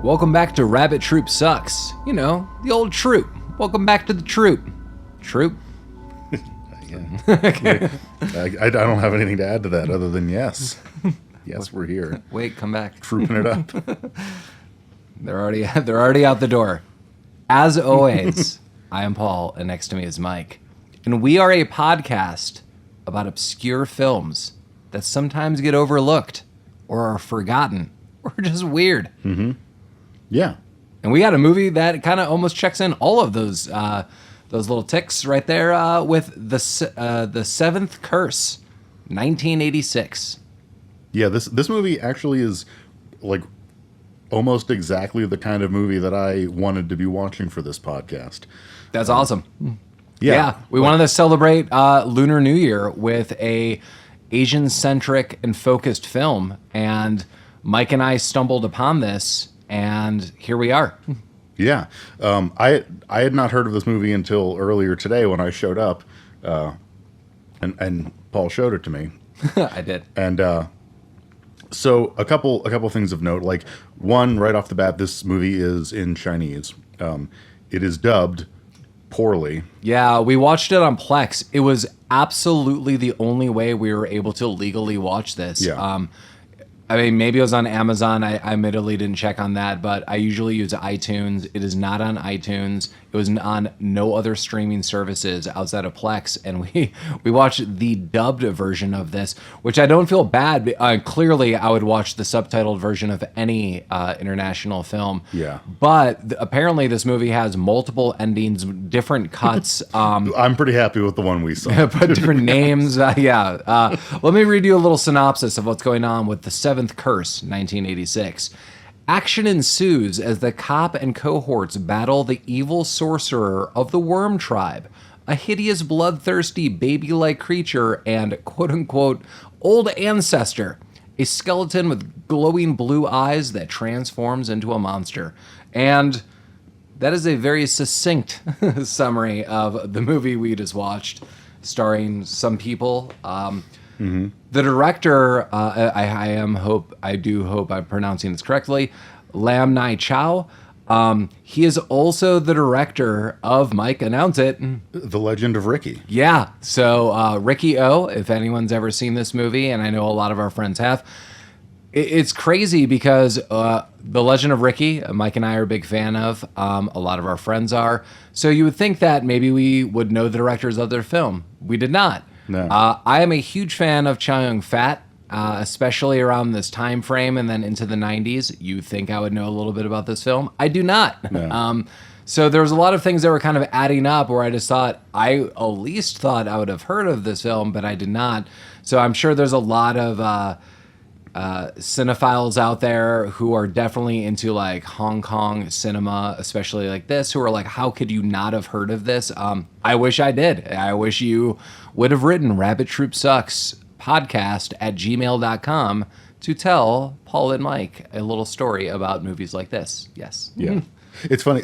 Welcome back to Rabbit Troop Sucks. You know, the old troop. Welcome back to the troop. Troop? Yeah. I don't have anything to add to that other than yes. Yes, we're here. Wait, come back. Trooping it up. They're already out the door. As always, I am Paul, and next to me is Mike. And we are a podcast about obscure films that sometimes get overlooked or are forgotten or just weird. Mm-hmm. Yeah. And we got a movie that kind of almost checks in all of those little ticks right there with the Seventh Curse, 1986. Yeah, this movie actually is like almost exactly the kind of movie that I wanted to be watching for this podcast. That's awesome. Yeah. We wanted to celebrate Lunar New Year with a Asian-centric and focused film, and Mike and I stumbled upon this, and here we are. Yeah. I had not heard of this movie until earlier today when I showed up, and Paul showed it to me. I did. And so a couple things of note. Like, one, right off the bat, this movie is in Chinese. It is dubbed poorly. Yeah, we watched it on Plex. It was absolutely the only way we were able to legally watch this. Yeah. I mean, maybe it was on Amazon. I admittedly didn't check on that, but I usually use iTunes. It is not on iTunes. It was on no other streaming services outside of Plex, and we watched the dubbed version of this, which I don't feel bad. Clearly, I would watch the subtitled version of any international film. Yeah. But apparently, this movie has multiple endings, different cuts. I'm pretty happy with the one we saw. But different names. Let me read you a little synopsis of what's going on with the Seventh Curse, 1986. Action ensues as the cop and cohorts battle the evil sorcerer of the Worm Tribe, a hideous, bloodthirsty, baby-like creature and quote-unquote old ancestor, a skeleton with glowing blue eyes that transforms into a monster. And that is a very succinct summary of the movie we just watched, starring some people. The director, I do hope I'm pronouncing this correctly, Lam Nai Chow. He is also the director of, Mike, announce it. The Legend of Ricky. Yeah. So Ricky O, if anyone's ever seen this movie, and I know a lot of our friends have, it's crazy because The Legend of Ricky, Mike and I are a big fan of. A lot of our friends are. So you would think that maybe we would know the directors of their film. We did not. No. I am a huge fan of Chow Yun-Fat, especially around this time frame and then into the 90s. You think I would know a little bit about this film? I do not. No. So there was a lot of things that were kind of adding up where I just thought, I at least thought I would have heard of this film, but I did not. So I'm sure there's a lot of cinephiles out there who are definitely into like Hong Kong cinema, especially like this, who are like, how could you not have heard of this? I wish I did. I wish you would have written Rabbit Troop Sucks podcast at gmail.com to tell Paul and Mike a little story about movies like this. Yes. Yeah. It's funny,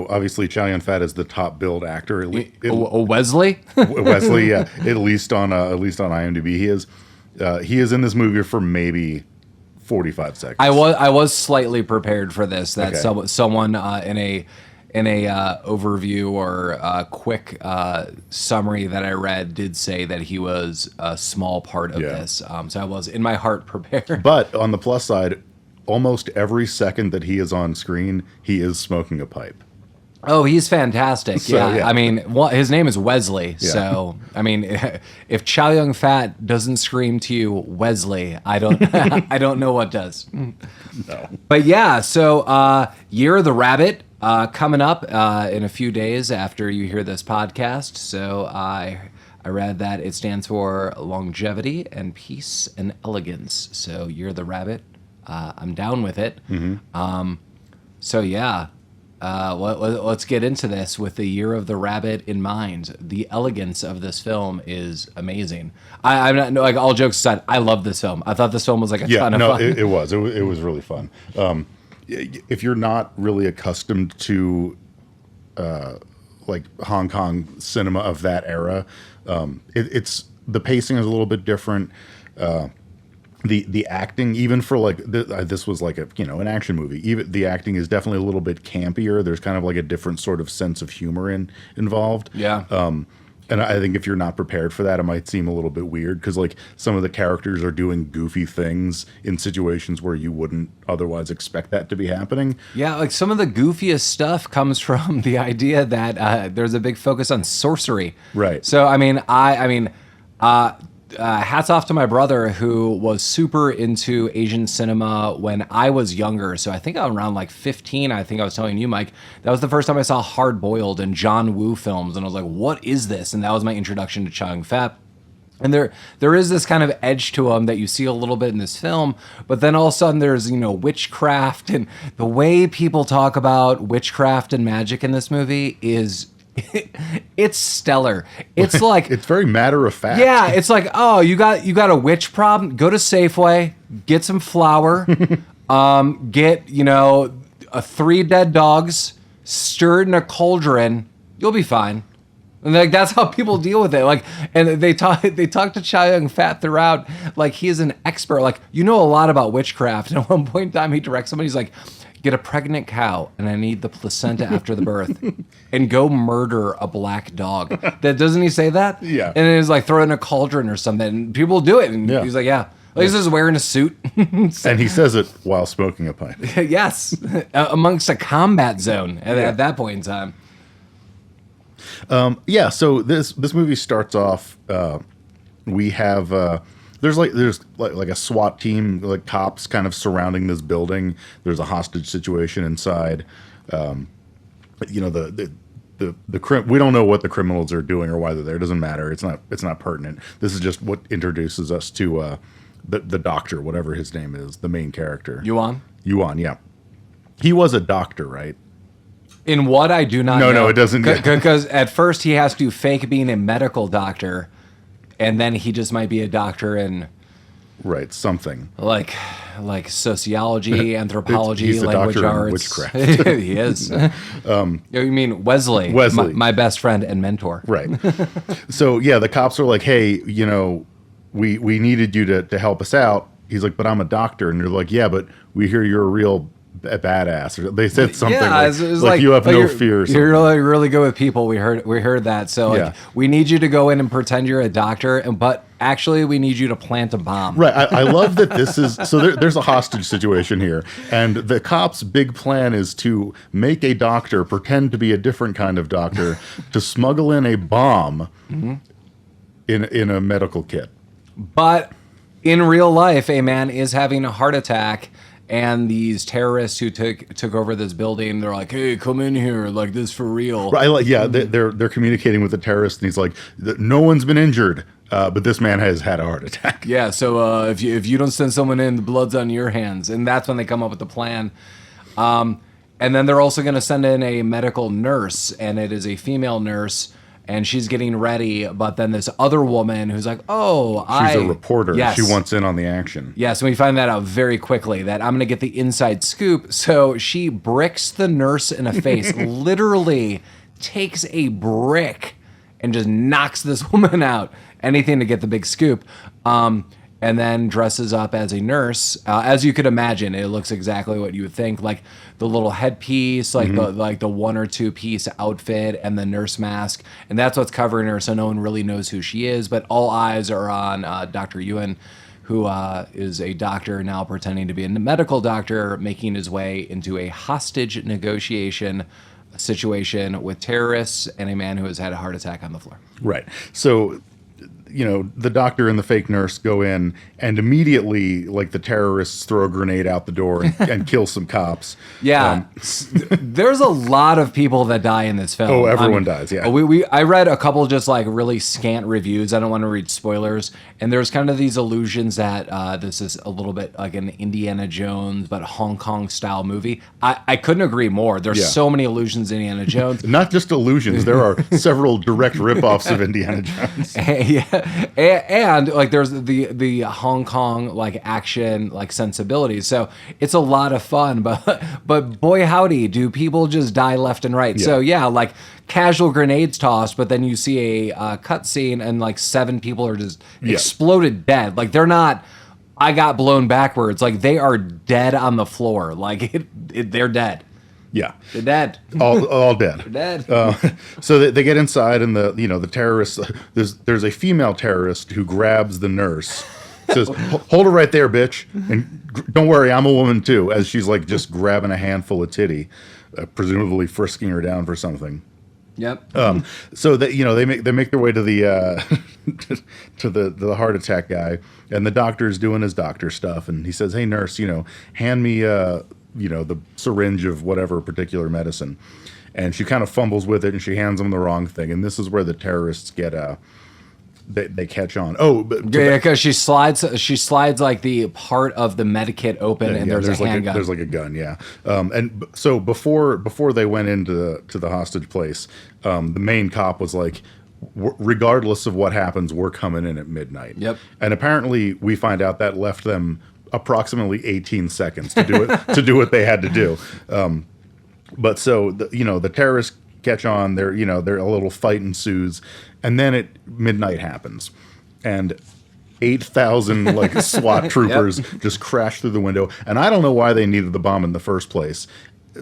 obviously Chow Yun-Fat is the top billed actor. Wesley? Wesley, yeah. At least on IMDb, he is in this movie for maybe 45 seconds. I was slightly prepared for this. That Okay. someone in a overview or a quick summary that I read did say that he was a small part of this. So I was in my heart prepared. But on the plus side, almost every second that he is on screen, he is smoking a pipe. Oh, he's fantastic. So, yeah. yeah. I mean, his name is Wesley. Yeah. So, I mean, if Chow Yun-Fat doesn't scream to you, Wesley, I don't know what does. No. But yeah, so Year of the Rabbit coming up in a few days after you hear this podcast. So I read that it stands for longevity and peace and elegance. So Year of the Rabbit, I'm down with it. Mm-hmm. So yeah. Let's get into this with the Year of the Rabbit in mind. The elegance of this film is amazing. I'm not like all jokes aside. I love this film. I thought this film was like a ton of fun. It was really fun. If you're not really accustomed to like Hong Kong cinema of that era, it's the pacing is a little bit different. the acting, even for like this was like a an action movie. Even the acting is definitely a little bit campier. There's kind of like a different sort of sense of humor involved. Yeah. And I think if you're not prepared for that, it might seem a little bit weird because like some of the characters are doing goofy things in situations where you wouldn't otherwise expect that to be happening. Yeah, like some of the goofiest stuff comes from the idea that there's a big focus on sorcery. Right. So hats off to my brother who was super into Asian cinema when I was younger. So I think I'm around like 15. I think I was telling you, Mike, that was the first time I saw Hard Boiled and John Woo films, and I was like, "What is this?" And that was my introduction to Chow Yun-Fat. And there is this kind of edge to him that you see a little bit in this film, but then all of a sudden there's witchcraft, and the way people talk about witchcraft and magic in this movie is. It's stellar. It's like it's very matter of fact. Yeah, it's like, oh, you got a witch problem? Go to Safeway, get some flour, get 3 dead dogs, stir it in a cauldron. You'll be fine. And like that's how people deal with it. Like, and they talk to Chow Yun-Fat throughout. Like he is an expert. Like a lot about witchcraft. And at one point in time, he directs somebody. He's like, get a pregnant cow, and I need the placenta after the birth, and go murder a black dog. That doesn't he say that? Yeah. And it's like throw it in a cauldron or something. And people do it, and he's like, yeah. Like he's just wearing a suit. And he says it while smoking a pipe. Yes, amongst a combat zone at that point in time. So this movie starts off. We have there's like a SWAT team, like cops, kind of surrounding this building. There's a hostage situation inside. We don't know what the criminals are doing or why they're there. It doesn't matter. It's not pertinent. This is just what introduces us to the doctor, whatever his name is, the main character. Yuan, yeah. He was a doctor, right? In what I do not know. No, it doesn't. Because at first he has to fake being a medical doctor, and then he just might be a doctor in right something like sociology, anthropology, He's a language doctor in arts. witchcraft. He is. You mean Wesley? My best friend and mentor. Right. So yeah, the cops are like, hey, we needed you to help us out. He's like, but I'm a doctor, and they're like, yeah, but we hear you're a real badass. Or they said something like you have no fear. You're really good with people. We heard that. So we need you to go in and pretend you're a doctor, but actually we need you to plant a bomb. Right. I love that this is so. There's a hostage situation here, and the cops' big plan is to make a doctor pretend to be a different kind of doctor to smuggle in a bomb in a medical kit. But in real life, a man is having a heart attack. And these terrorists who took over this building, they're like, "Hey, come in here, like this for real." Right? They're communicating with the terrorist, and he's like, "No one's been injured, but this man has had a heart attack." Yeah. So if you don't send someone in, the blood's on your hands, and that's when they come up with the plan. And then they're also going to send in a medical nurse, and it is a female nurse. And she's getting ready, but then this other woman who's like, she's a reporter. Yes. She wants in on the action. Yes, and we find that out very quickly, that I'm going to get the inside scoop. So she bricks the nurse in the face, literally takes a brick and just knocks this woman out. Anything to get the big scoop. And then dresses up as a nurse. As you could imagine, it looks exactly what you would think, like the little headpiece, like the 1 or 2 piece outfit, and the nurse mask, and that's what's covering her, so no one really knows who she is. But all eyes are on Dr. Yuan, who is a doctor now pretending to be a medical doctor, making his way into a hostage negotiation situation with terrorists and a man who has had a heart attack on the floor. Right. So the doctor and the fake nurse go in, and immediately, like, the terrorists throw a grenade out the door and kill some cops. Yeah, there's a lot of people that die in this film. Oh, everyone dies. Yeah. I read a couple just like really scant reviews. I don't want to read spoilers. And there's kind of these illusions that this is a little bit like an Indiana Jones but Hong Kong style movie. I couldn't agree more. There's so many illusions in Indiana Jones. Not just illusions. There are several direct ripoffs of Indiana Jones. And like there's the Hong Kong like action like sensibilities, so it's a lot of fun. But boy howdy, do people just die left and right. So like casual grenades tossed, but then you see a cut scene and like 7 people are just exploded dead. Like they're not I got blown backwards. Like they are dead on the floor. Like they're dead. Yeah, They're dead. all dead. They're dead. So they get inside, and the terrorists. There's a female terrorist who grabs the nurse, says, "Hold her right there, bitch, and don't worry, I'm a woman too." As she's like just grabbing a handful of titty, presumably frisking her down for something. Yep. So that they make their way to the to the heart attack guy, and the doctor's doing his doctor stuff, and he says, "Hey nurse, hand me the syringe of whatever particular medicine," and she kind of fumbles with it, and she hands him the wrong thing, and this is where the terrorists get they catch on. Oh, but yeah, because she slides like the part of the medikit open, and there's a handgun. There's like a gun, yeah. And so before they went into the hostage place, the main cop was like, regardless of what happens, we're coming in at midnight. Yep. And apparently, we find out that left them approximately 18 seconds to do it to do what they had to do. But so the terrorists catch on. They're a little fight ensues, and then at midnight happens, and 8,000 like SWAT troopers just crash through the window. And I don't know why they needed the bomb in the first place,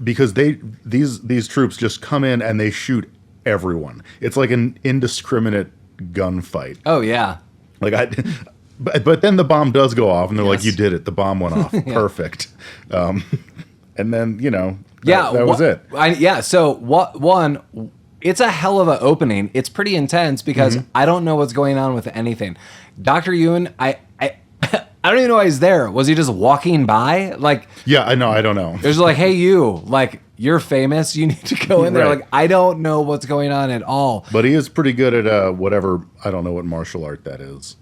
because these troops just come in and they shoot everyone. It's like an indiscriminate gunfight. Oh yeah. But then the bomb does go off, and they're like, "You did it. The bomb went off. Yeah. Perfect." And then that was it. So one, it's a hell of an opening. It's pretty intense because I don't know what's going on with anything. Dr. Yuan, I don't even know why he's there. Was he just walking by? Like, yeah, I know. I don't know. It was like, hey, you're famous. You need to go in there. Right. Like, I don't know what's going on at all. But he is pretty good at whatever. I don't know what martial art that is.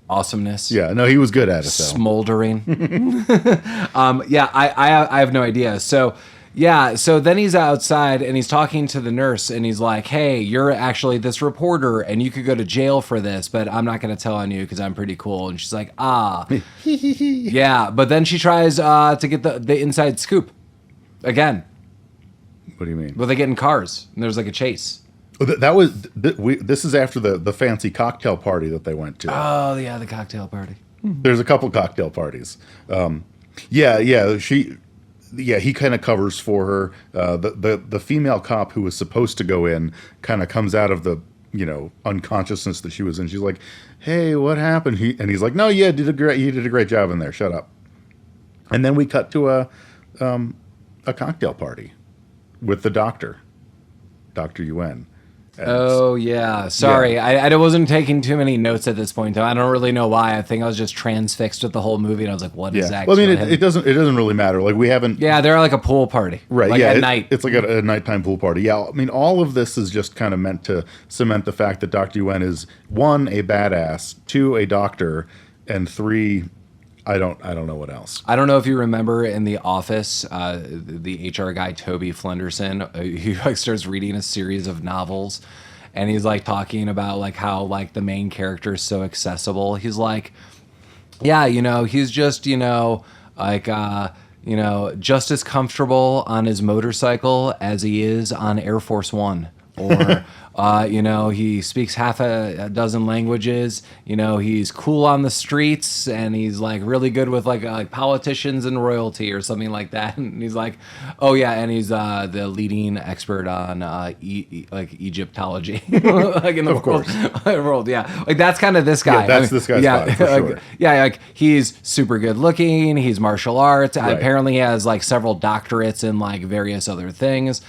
Awesomeness. Yeah, no, he was good at it, though. Smoldering. I have no idea. So then he's outside and he's talking to the nurse, and he's like, hey, you're actually this reporter and you could go to jail for this, but I'm not going to tell on you because I'm pretty cool. And she's like, yeah. But then she tries to get the inside scoop again. What do you mean? Well, they get in cars and there's like a chase. This is after the fancy cocktail party that they went to. Oh yeah, the cocktail party. There's a couple cocktail parties. He kind of covers for her. The female cop who was supposed to go in kind of comes out of the unconsciousness that she was in. She's like, "Hey, what happened?" He's like, "No, yeah, you did a great job in there. Shut up." And then we cut to a cocktail party with the doctor, Dr. Yuan. Oh yeah, sorry, yeah. I wasn't taking too many notes at this point. I don't really know why. I think I was just transfixed with the whole movie, and I was like, "What is actually?" Well, I mean, it doesn't really matter. Like we haven't. Yeah, they're like a pool party, right? Like yeah, at night. It's like a nighttime pool party. Yeah, I mean, all of this is just kind of meant to cement the fact that Dr. Yuan is 1, a badass, 2, a doctor, and 3, I don't know what else. I don't know if you remember in The Office, the HR guy Toby Flenderson, he like starts reading a series of novels, and he's like talking about like how like the main character is so accessible. He's like, yeah, he's just just as comfortable on his motorcycle as he is on Air Force One, or he speaks half a dozen languages. He's cool on the streets, and he's like really good with like politicians and royalty or something like that. And he's like, oh yeah, and he's the leading expert on Egyptology, like in the world. Yeah, like that's kind of this guy. Yeah, that's this guy's vibe, for sure. Like he's super good looking. He's martial arts. Right. Apparently, he has like several doctorates in like various other things.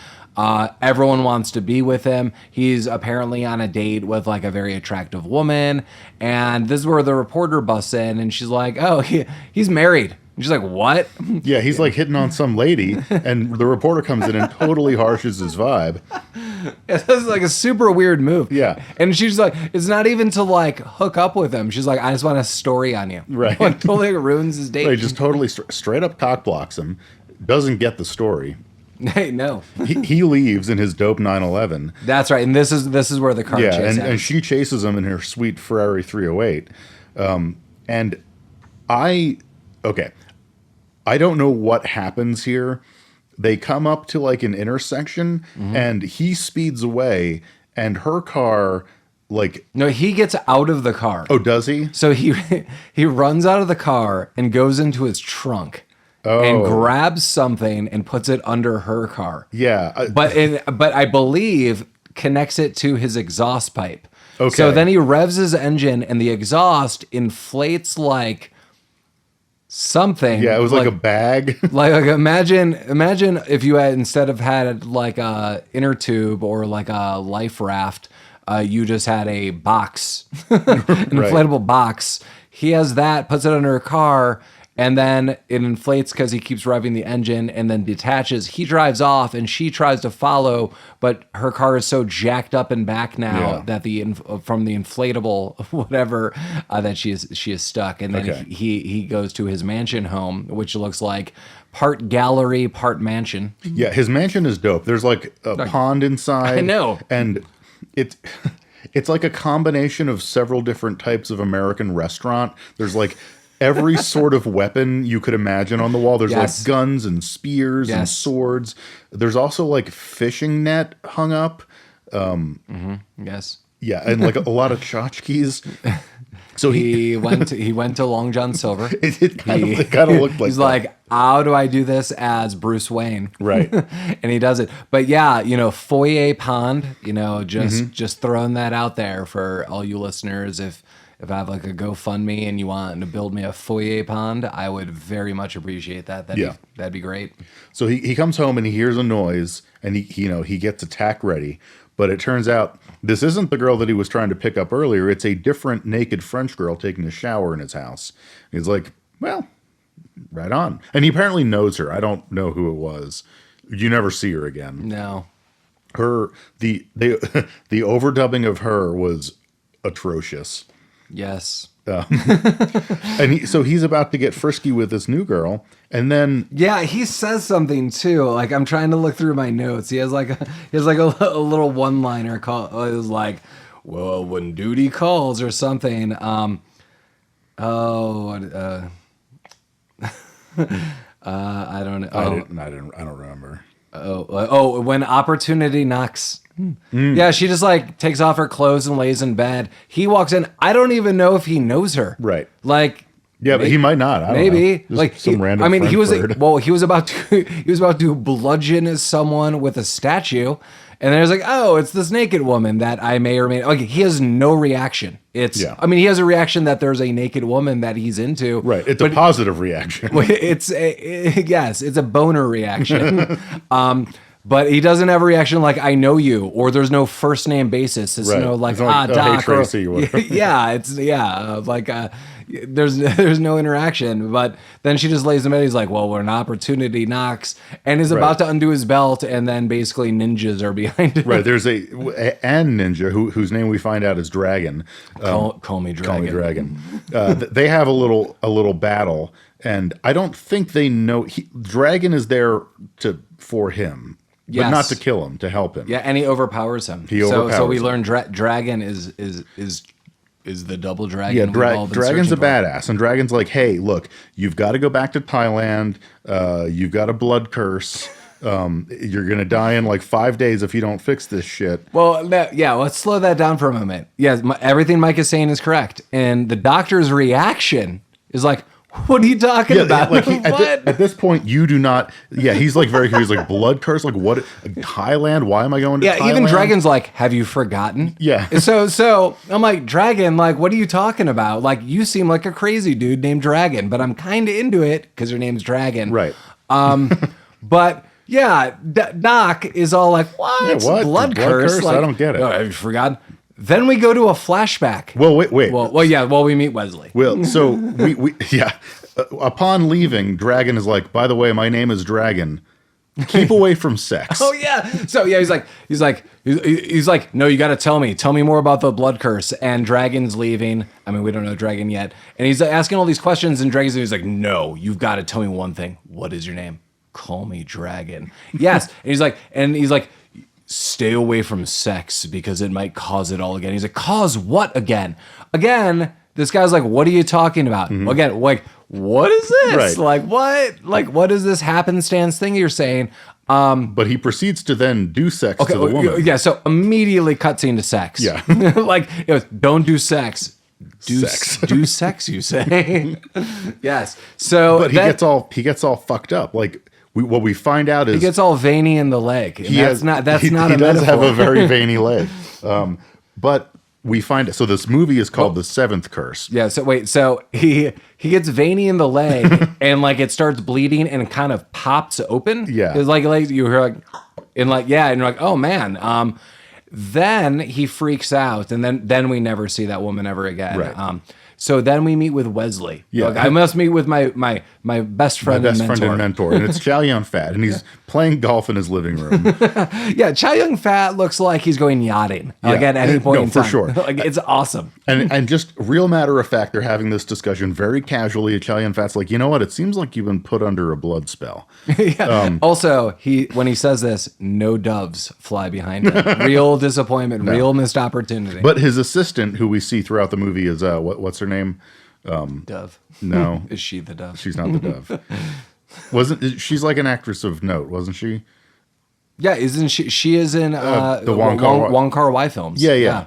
Everyone wants to be with him. He's apparently on a date with like a very attractive woman, and this is where the reporter busts in, and she's like, "Oh, he's married." And she's like, "What?" Yeah, he's like hitting on some lady, and the reporter comes in and totally harshes his vibe. This is like a super weird move. Yeah, and she's like, "It's not even to like hook up with him." She's like, "I just want a story on you." Right, like, totally ruins his date. Right, just totally straight up cock blocks him. Doesn't get the story. Hey, no. He leaves in his dope 911. That's right, and this is where the car chase happens. And she chases him in her sweet Ferrari 308. And I don't know what happens here. They come up to like an intersection, and he speeds away, and her car like, No, he gets out of the car. oh, does he? So he runs out of the car and goes into his trunk and grabs something and puts it under her car. Yeah. But I believe connects it to his exhaust pipe. Okay. So then he revs his engine and the exhaust inflates like something. Yeah, it was like a bag. Like imagine if you had, instead of had like a inner tube or like a life raft, you just had a box, an inflatable box. He has that, puts it under a car, and then it inflates because he keeps revving the engine and then detaches. He drives off and she tries to follow, but her car is so jacked up and back now that from the inflatable whatever that she is stuck. And then he goes to his mansion home, which looks like part gallery, part mansion. Yeah, his mansion is dope. There's like a pond inside. I know. And it's like a combination of several different types of American restaurant. There's like every sort of weapon you could imagine on the wall. There's like guns and spears and swords. There's also like fishing net hung up. Yes. Yeah, and like a lot of tchotchkes. So he went to Long John Silver. It kind of looked like he's like, how do I do this as Bruce Wayne? Right. And he does it. But yeah, foyer pond, just throwing that out there for all you listeners. If I have like a GoFundMe and you want to build me a foyer pond, I would very much appreciate that. That'd be great. So he comes home and he hears a noise and he gets attack ready. But it turns out this isn't the girl that he was trying to pick up earlier. It's a different naked French girl taking a shower in his house. He's like, well, right on. And he apparently knows her. I don't know who it was. You never see her again. No. The overdubbing of her was atrocious. Yes. And so he's about to get frisky with this new girl, and then he says something too. Like I'm trying to look through my notes. He has like a little one-liner called. It was like, well, when duty calls or something. I don't know. I don't remember. When opportunity knocks. Yeah, she just like takes off her clothes and lays in bed. He walks in. I don't even know if he knows her. Right. Like, yeah, but he might not. I don't know. Like some random. he was bird. he was about to bludgeon someone with a statue, and there's like, oh, it's this naked woman that I may or may like. He has no reaction. He has a reaction that there's a naked woman that he's into. Right. It's a positive reaction. It's a boner reaction. But he doesnn have a reaction like I know you, or there's no first name basis. It's no like Doc, hey, Tracy, or there's no interaction. But then she just lays him in. He's like, well, when an opportunity knocks, and is about to undo his belt, and then basically ninjas are behind him. Right. There's a ninja whose name we find out is Dragon. Call me Dragon. Call me Dragon. They have a little battle, and I don't think they know. Dragon is there for him. But not to kill him, to help him. Yeah, and he overpowers him. So we learn Dragon is the double dragon. Yeah, Dragon's a badass, and Dragon's like, hey, look, you've got to go back to Thailand. You've got a blood curse. You're gonna die in like 5 days if you don't fix this shit. Well, let's slow that down for a moment. Yes, everything Mike is saying is correct, and the doctor's reaction is like, what are you talking about? Like at this point, you do not. Yeah, he's like very confused. Like blood curse. Like what? Thailand? Why am I going to Thailand? Yeah, even Dragon's like, have you forgotten? Yeah. So I'm like, Dragon, like, what are you talking about? Like, you seem like a crazy dude named Dragon, but I'm kind of into it because your name's Dragon. Right. But yeah, Doc is all like, what? Yeah, what? Blood curse? Like, I don't get it. Oh, have you forgotten? Then we go to a flashback. Well, wait. Well, we meet Wesley. Well, so we upon leaving, Dragon is like, by the way, my name is Dragon. Keep away from sex. Oh yeah. So yeah, he's like, no, you got to tell me more about the blood curse. And Dragon's leaving. I mean, we don't know Dragon yet. And he's asking all these questions, and Dragon's like, no, you've got to tell me one thing. What is your name? Call me Dragon. Yes. And he's like. Stay away from sex because it might cause it all again. He's like, cause what again? Again, this guy's like, what are you talking about? Mm-hmm. Again, like, what is this? Right. Like, what is this happenstance thing you're saying? But he proceeds to then do sex to the woman. Yeah, so immediately cutscene to sex. Yeah. Like, it was, don't do sex. Sex. Do sex, you say. Yes. So But he gets all fucked up. Like, what we find out is he gets all veiny in the leg. And he that's not a does metaphor. have a very veiny leg. But we find it. So this movie is called The Seventh Curse. Yeah, so wait, so he gets veiny in the leg and like it starts bleeding and it kind of pops open. Yeah. It's like you hear like and like and you're like, oh man. Then he freaks out and then we never see that woman ever again. Right. So then we meet with Wesley. Yeah. Like, I must meet with my best friend and mentor. And it's Chow Yun-Fat, and he's playing golf in his living room. Yeah, Chow Yun-Fat looks like he's going yachting like at any point in time. for sure. Like, it's awesome. And just real matter of fact, they're having this discussion very casually. Chow Yun-Fat's like, you know what? It seems like you've been put under a blood spell. Yeah. Also, when he says this, no doves fly behind him. Real disappointment, real missed opportunity. But his assistant, who we see throughout the movie, is what's her name? Dove. No, Is she the dove? she's not the dove. She's like an actress of note, wasn't she? Yeah, isn't she? She is in the Wong Kar-wai films. Yeah.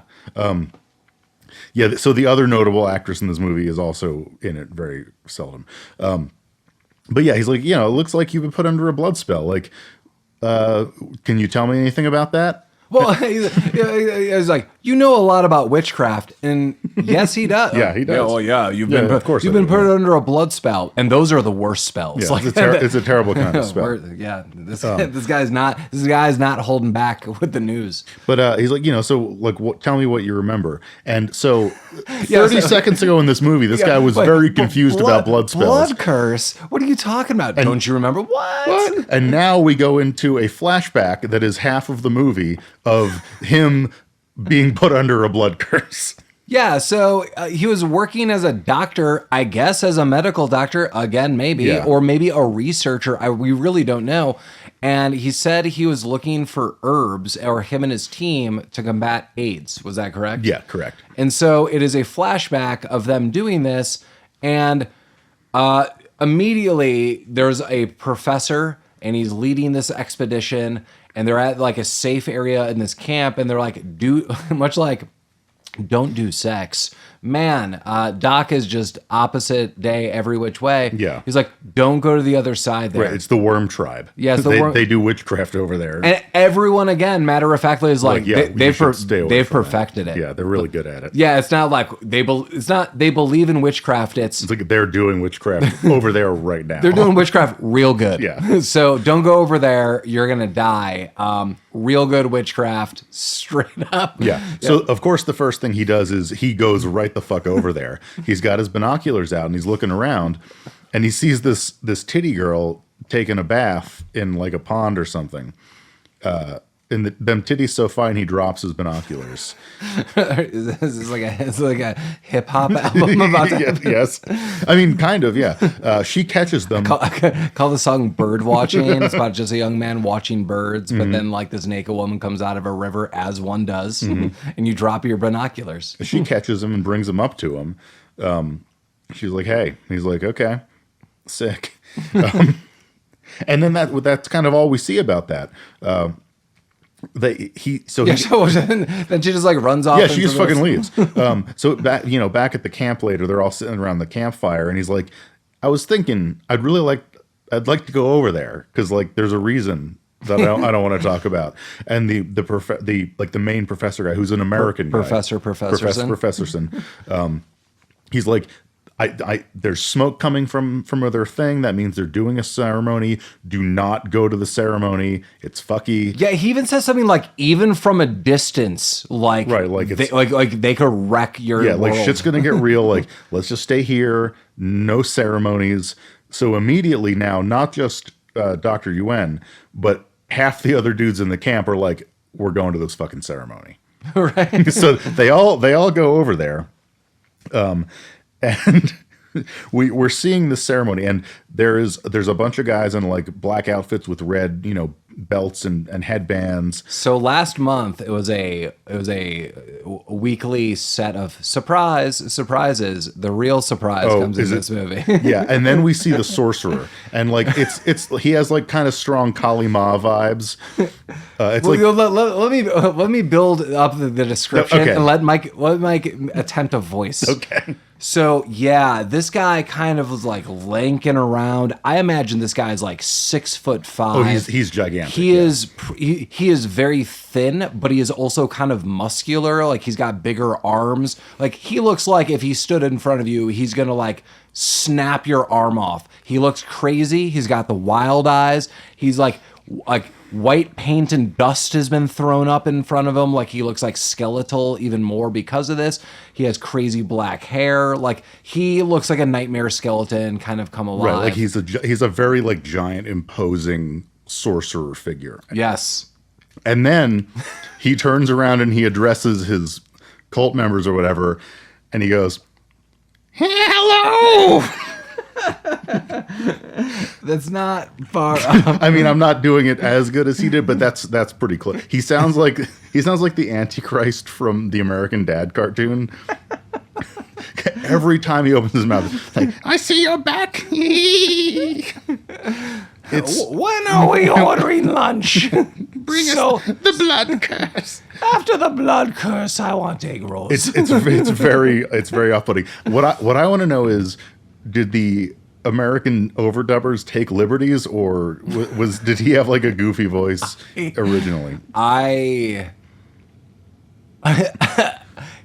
Yeah. So the other notable actress in this movie is also in it very seldom. But yeah, he's like, it looks like you've been put under a blood spell. Like, can you tell me anything about that? Well, he's like, you know a lot about witchcraft, and yes, he does. Yeah, he does. Yeah, well, yeah, of course you've been put under a blood spell, and those are the worst spells. Yeah, like, it's a terrible kind of spell. This guy's not holding back with the news. But he's like, so like, tell me what you remember. And so, 30 seconds ago in this movie, this guy was very confused about blood spells. Blood curse? What are you talking about? Don't you remember what? And now we go into a flashback that is half of the movie of him being put under a blood curse. Yeah, so he was working as a doctor, I guess as a medical doctor, again, maybe, or maybe a researcher. We really don't know. And he said he was looking for herbs, or him and his team, to combat AIDS. Was that correct? Yeah, correct. And so it is a flashback of them doing this. And immediately there's a professor, and he's leading this expedition. And they're at like a safe area in this camp, and they're like, much like, don't do sex. Man, Doc is just opposite day every which way. Yeah. He's like, don't go to the other side there. Right, it's the worm tribe. Yeah, it's they do witchcraft over there. And everyone, again, matter of factly, is like, they've perfected it. Yeah, they're really good at it. Yeah, it's not like they believe in witchcraft. It's like they're doing witchcraft over there right now. They're doing witchcraft real good. Yeah. So don't go over there. You're going to die. Real good witchcraft, straight up. Yeah. So, of course, the first thing he does is he goes right the fuck over there. He's got his binoculars out, and he's looking around, and he sees this titty girl taking a bath in like a pond or something. And them titties so fine, he drops his binoculars. Is this like a hip hop album about that? Yes. I mean, kind of, yeah. She catches them. Call the song Bird Watching. It's about just a young man watching birds, but then like this naked woman comes out of a river, as one does, and you drop your binoculars. She catches him and brings him up to him. She's like, hey. He's like, okay, sick. And then that's kind of all we see about that. Then she just like runs off. Yeah, she just fucking leaves. So back at the camp later, they're all sitting around the campfire, and he's like, I was thinking I'd like to go over there because like there's a reason that I don't want to talk about. And the main professor guy, who's an American guy, Professor Professorson, he's like, there's smoke coming from their thing. That means they're doing a ceremony. Do not go to the ceremony. It's fucky. Yeah, he even says something like, even from a distance, like, right, like they could wreck your world. Like shit's gonna get real. Like, let's just stay here. No ceremonies. So immediately now, not just Dr. Yuan, but half the other dudes in the camp are like, we're going to this fucking ceremony. Right. So they all go over there. And we're seeing this ceremony, and there's a bunch of guys in like black outfits with red, belts and headbands. So last month it was a weekly set of surprises. The real surprise comes in this movie. Yeah, and then we see the sorcerer, and like it's he has like kind of strong Kali Ma vibes. It's let me build up the description Okay. and let Mike attempt a voice. Okay. So yeah, this guy kind of was like lanking around. I imagine this guy is like 6'5". Oh, he's gigantic. He is very thin, but he is also kind of muscular. Like he's got bigger arms. Like he looks like if he stood in front of you, he's gonna like snap your arm off. He looks crazy. He's got the wild eyes. He's like white paint and dust has been thrown up in front of him. Like he looks like skeletal even more because of this. He has crazy black hair. Like he looks like a nightmare skeleton kind of come alive. Right, like he's a very like giant, imposing sorcerer figure. Yes. And then he turns around and he addresses his cult members or whatever, and he goes, "Hello." That's not far off. I mean, I'm not doing it as good as he did, but that's pretty close. He sounds like the Antichrist from the American Dad cartoon. Every time he opens his mouth, it's like, "I see you're back." It's When are we ordering lunch? bring us the blood curse. After the blood curse, I want egg rolls. It's very off-putting. What I want to know is, did the American overdubbers take liberties, or did he have like a goofy voice originally?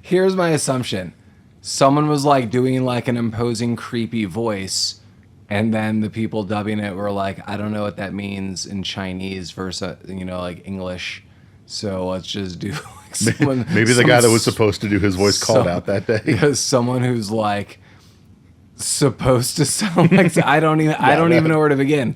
Here's my assumption. Someone was like doing like an imposing, creepy voice, and then the people dubbing it were like, I don't know what that means in Chinese versus, like English. So let's just do like someone. Maybe the guy that was supposed to do his voice called out that day. Because someone who's like supposed to sound like I don't even know where to begin.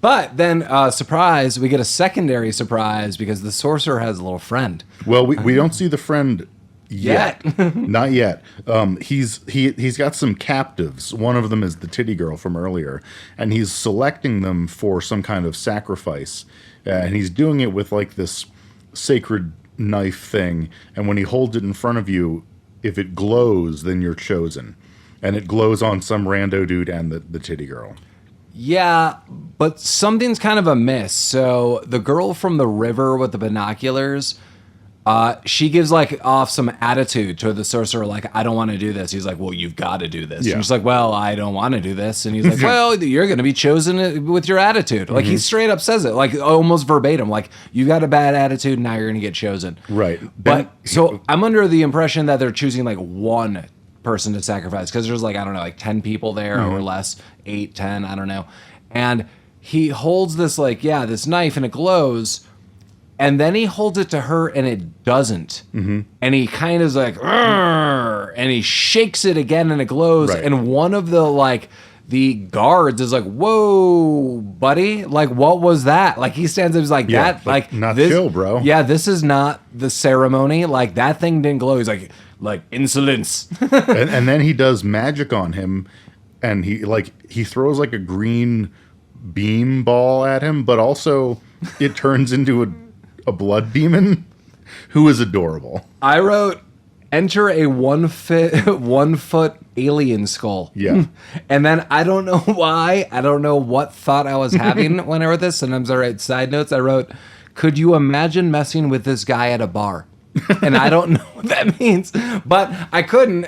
But then surprise, we get a secondary surprise because the sorcerer has a little friend. Well, we don't see the friend yet. Not yet. He's got some captives. One of them is the titty girl from earlier, and he's selecting them for some kind of sacrifice. And he's doing it with like this sacred knife thing, and when he holds it in front of you, if it glows, then you're chosen. And it glows on some rando dude and the titty girl. Yeah, but something's kind of amiss. So the girl from the river with the binoculars, she gives like off some attitude to the sorcerer, like, I don't want to do this. He's like, well, you've got to do this. Yeah. And she's like, well, I don't want to do this. And he's like, well, you're going to be chosen with your attitude. Like he straight up says it, like almost verbatim, like you got a bad attitude, now you're going to get chosen. Right. But so I'm under the impression that they're choosing like one person to sacrifice because there's like, I don't know, like 10 people there or less, 8, 10, I don't know. And he holds this like, this knife and it glows. And then he holds it to her and it doesn't. Mm-hmm. And he kind of is like, "Arr!" And he shakes it again and it glows. Right. And one of the guards is like, whoa, buddy. Like, what was that? Like he stands up, he's like, that, like not this, chill, bro. Yeah, this is not the ceremony. Like that thing didn't glow. He's like insolence. and then he does magic on him, and he throws like a green beam ball at him, but also it turns into a blood demon who is adorable. I wrote, enter a 1 foot alien skull. Yeah. And then I don't know why, I don't know what thought I was having when I wrote this. Sometimes I write side notes. I wrote, could you imagine messing with this guy at a bar? And I don't know what that means, but I couldn't.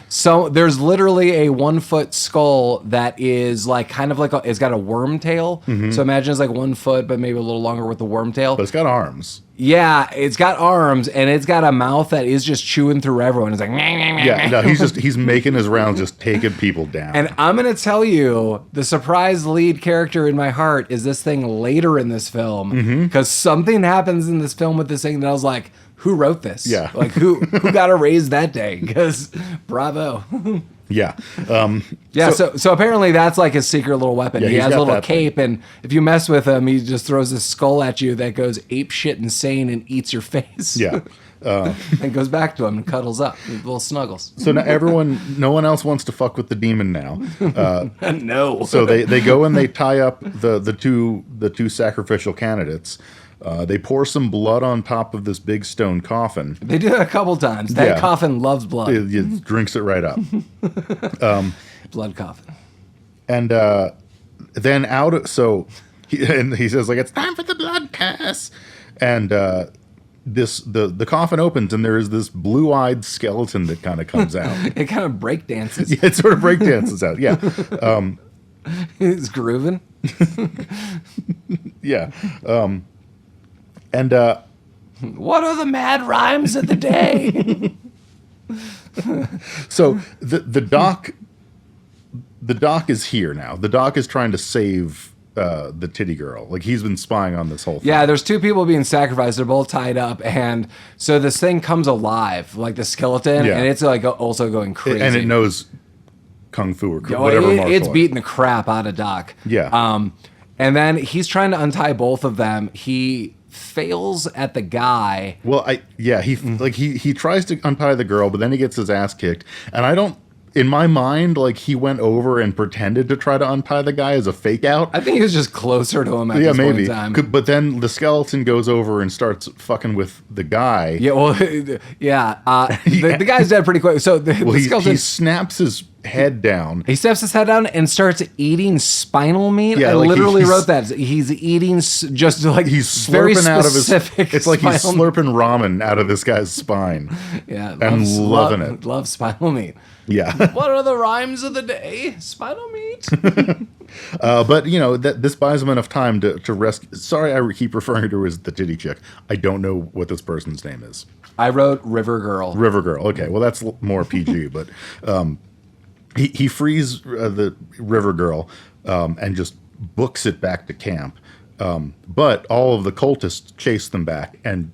So there's literally a 1 foot skull that is like kind of like it's got a worm tail. So imagine it's like 1 foot, but maybe a little longer with the worm tail. But it's got arms. Yeah, it's got arms and it's got a mouth that is just chewing through everyone. It's like, Yeah, no, he's making his rounds, just taking people down. And I'm going to tell you, the surprise lead character in my heart is this thing later in this film. Because something happens in this film with this thing that I was like, who wrote this? Yeah. Like, who got a raise that day? Because bravo. Yeah. So apparently that's like his secret little weapon. Yeah, he he's has a got little that cape, and if you mess with him, he just throws this skull at you that goes ape shit insane and eats your face. Yeah. And goes back to him and cuddles up. Little snuggles. So now no one else wants to fuck with the demon now. No. So they go and they tie up the two sacrificial candidates. They pour some blood on top of this big stone coffin. They do it a couple times. That coffin loves blood. It drinks it right up. Blood coffin. And then he says like, it's time for the blood curse. And the coffin opens and there is this blue-eyed skeleton that kind of comes out. It kind of break dances. Yeah, it sort of break dances out. Yeah. It's grooving. Yeah. And what are the mad rhymes of the day? so the doc is here now. The doc is trying to save the titty girl. Like, he's been spying on this whole thing. Yeah, there's two people being sacrificed. They're both tied up, and so this thing comes alive, like the skeleton, and it's like also going crazy. And it knows kung fu or whatever martial it's art. beating the crap out of Doc. Yeah. And then he's trying to untie both of them. He fails at the guy. Well, he tries to untie the girl, but then he gets his ass kicked. And I don't, in my mind, like, he went over and pretended to try to untie the guy as a fake out. I think he was just closer to him at this point in time. But then the skeleton goes over and starts fucking with the guy. Yeah, well, yeah. The guy's dead pretty quick. So the skeleton... He snaps his head down. He steps his head down and starts eating spinal meat. Yeah, I like literally wrote that. He's eating just like he's slurping very out of his. It's like he's spinal slurping ramen out of this guy's spine. Yeah, and loving it. Love spinal meat. Yeah. What are the rhymes of the day? Spinal meat. But this buys him enough time to rest. Sorry, I keep referring to her as the titty chick. I don't know what this person's name is. I wrote River Girl. River Girl. Okay, well that's more PG, but he frees the River Girl and just books it back to camp. But all of the cultists chase them back and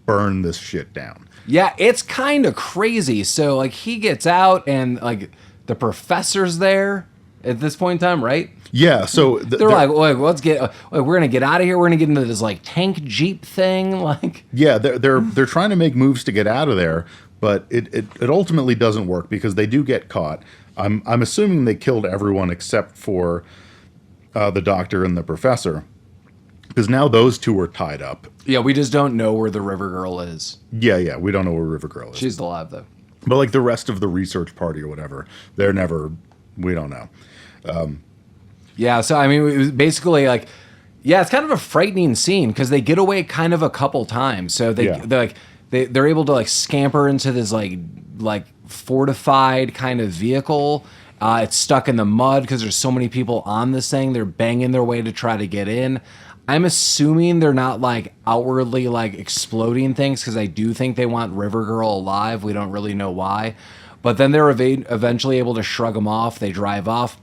burn this shit down. Yeah, it's kind of crazy. So like he gets out and like the professor's there at this point in time, right? Yeah, so they're like, let's get. We're gonna get out of here. We're gonna get into this like tank jeep thing. Like, yeah, they're trying to make moves to get out of there, but it ultimately doesn't work because they do get caught. I'm assuming they killed everyone except for the doctor and the professor, because now those two are tied up. Yeah, we just don't know where the River Girl is. Yeah, we don't know where River Girl is. She's alive though. But like the rest of the research party or whatever, we don't know. Yeah, so I mean, it was basically like, yeah, it's kind of a frightening scene because they get away kind of a couple times. So they're able to like scamper into this like fortified kind of vehicle. It's stuck in the mud because there's so many people on this thing. They're banging their way to try to get in. I'm assuming they're not like outwardly like exploding things because I do think they want River Girl alive. We don't really know why. But then they're eventually able to shrug them off. They drive off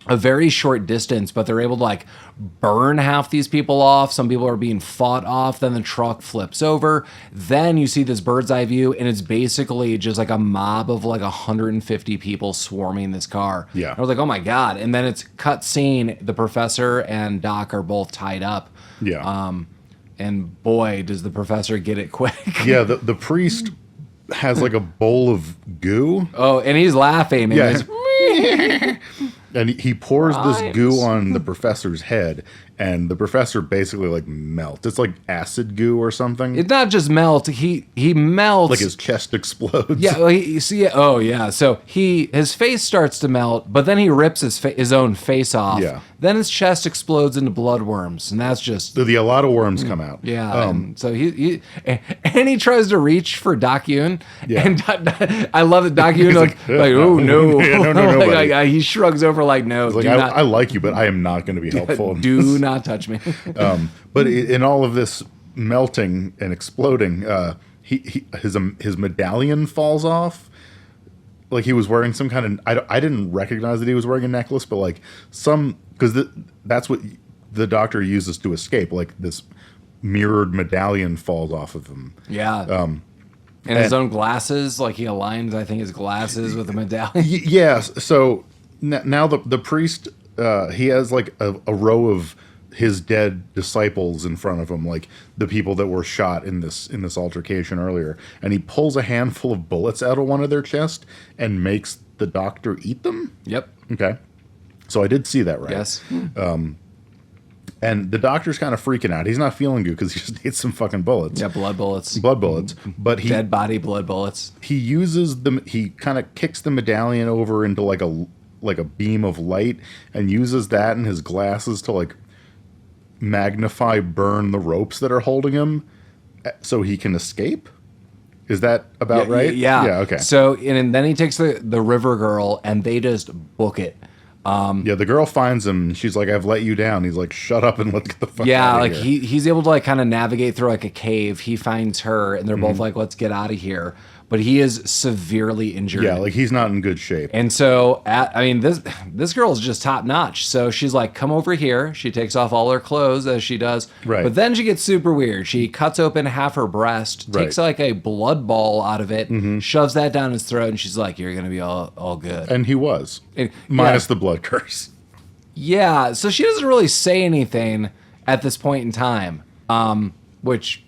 a very short distance, but they're able to like burn half these people off. Some people are being fought off. Then the truck flips over. Then you see this bird's eye view, and it's basically just like a mob of like 150 people swarming this car. Yeah. I was like, oh my God. And then it's cut scene. The professor and Doc are both tied up. Yeah. And boy, does the professor get it quick. Yeah, the priest has like a bowl of goo. Oh, and he's laughing. And Yeah. And he pours this Rhymes. goo on the professor's head, and the professor basically like melts. It's like acid goo or something. It's not just melt. He melts. Like his chest explodes. Yeah, well, you see, oh yeah. So his face starts to melt, but then he rips his own face off. Yeah. Then his chest explodes into bloodworms, and that's just A lot of worms come out. yeah. And so he tries to reach for Doc Yuan, Yeah. and I love it. Doc Yuan like oh no, Yeah, no, buddy. he shrugs over like no, Like, do not, I like you, but I am not going to be helpful. do not touch me. But in all of this melting and exploding, his medallion falls off. Like he was wearing some kind of. I didn't recognize that he was wearing a necklace, but like because that's what the doctor uses to escape. Like this mirrored medallion falls off of him. Yeah. And his own glasses, like he aligns, I think, his glasses with the medallion. Yes. So now the priest, he has like a row of his dead disciples in front of him, like the people that were shot in this altercation earlier, and he pulls a handful of bullets out of one of their chest and makes the doctor eat them. Yep. Okay, so I did see that right. Yes. And the doctor's kind of freaking out. He's not feeling good because he just ate some fucking bullets. Yeah, blood bullets. Blood bullets. But Dead body blood bullets. he uses them. He kind of kicks the medallion over into like a beam of light and uses that and his glasses to like burn the ropes that are holding him so he can escape. Is that about right? Yeah. Yeah. Okay. So and then he takes the river girl and they just book it. Yeah, the girl finds him and she's like, "I've let you down." He's like, "Shut up and let's get the fuck Yeah, out of like here." he's able to like kind of navigate through like a cave. He finds her and they're both like, "Let's get out of here." But he is severely injured. Yeah, like he's not in good shape. And so, this girl is just top notch. So she's like, "Come over here." She takes off all her clothes as she does. Right. But then she gets super weird. She cuts open half her breast, takes like a blood ball out of it, shoves that down his throat, and she's like, "You're gonna be all good." And he was. And- Minus the blood curse. Yeah. So she doesn't really say anything at this point in time, which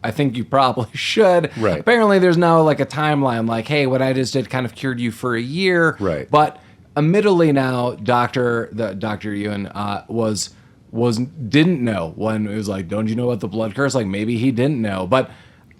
I think you probably should. Right. Apparently, there's now like a timeline, like, hey, what I just did kind of cured you for a year. Right. But admittedly, now Dr. Yuan didn't know when it was like, don't you know about the blood curse? Like maybe he didn't know, but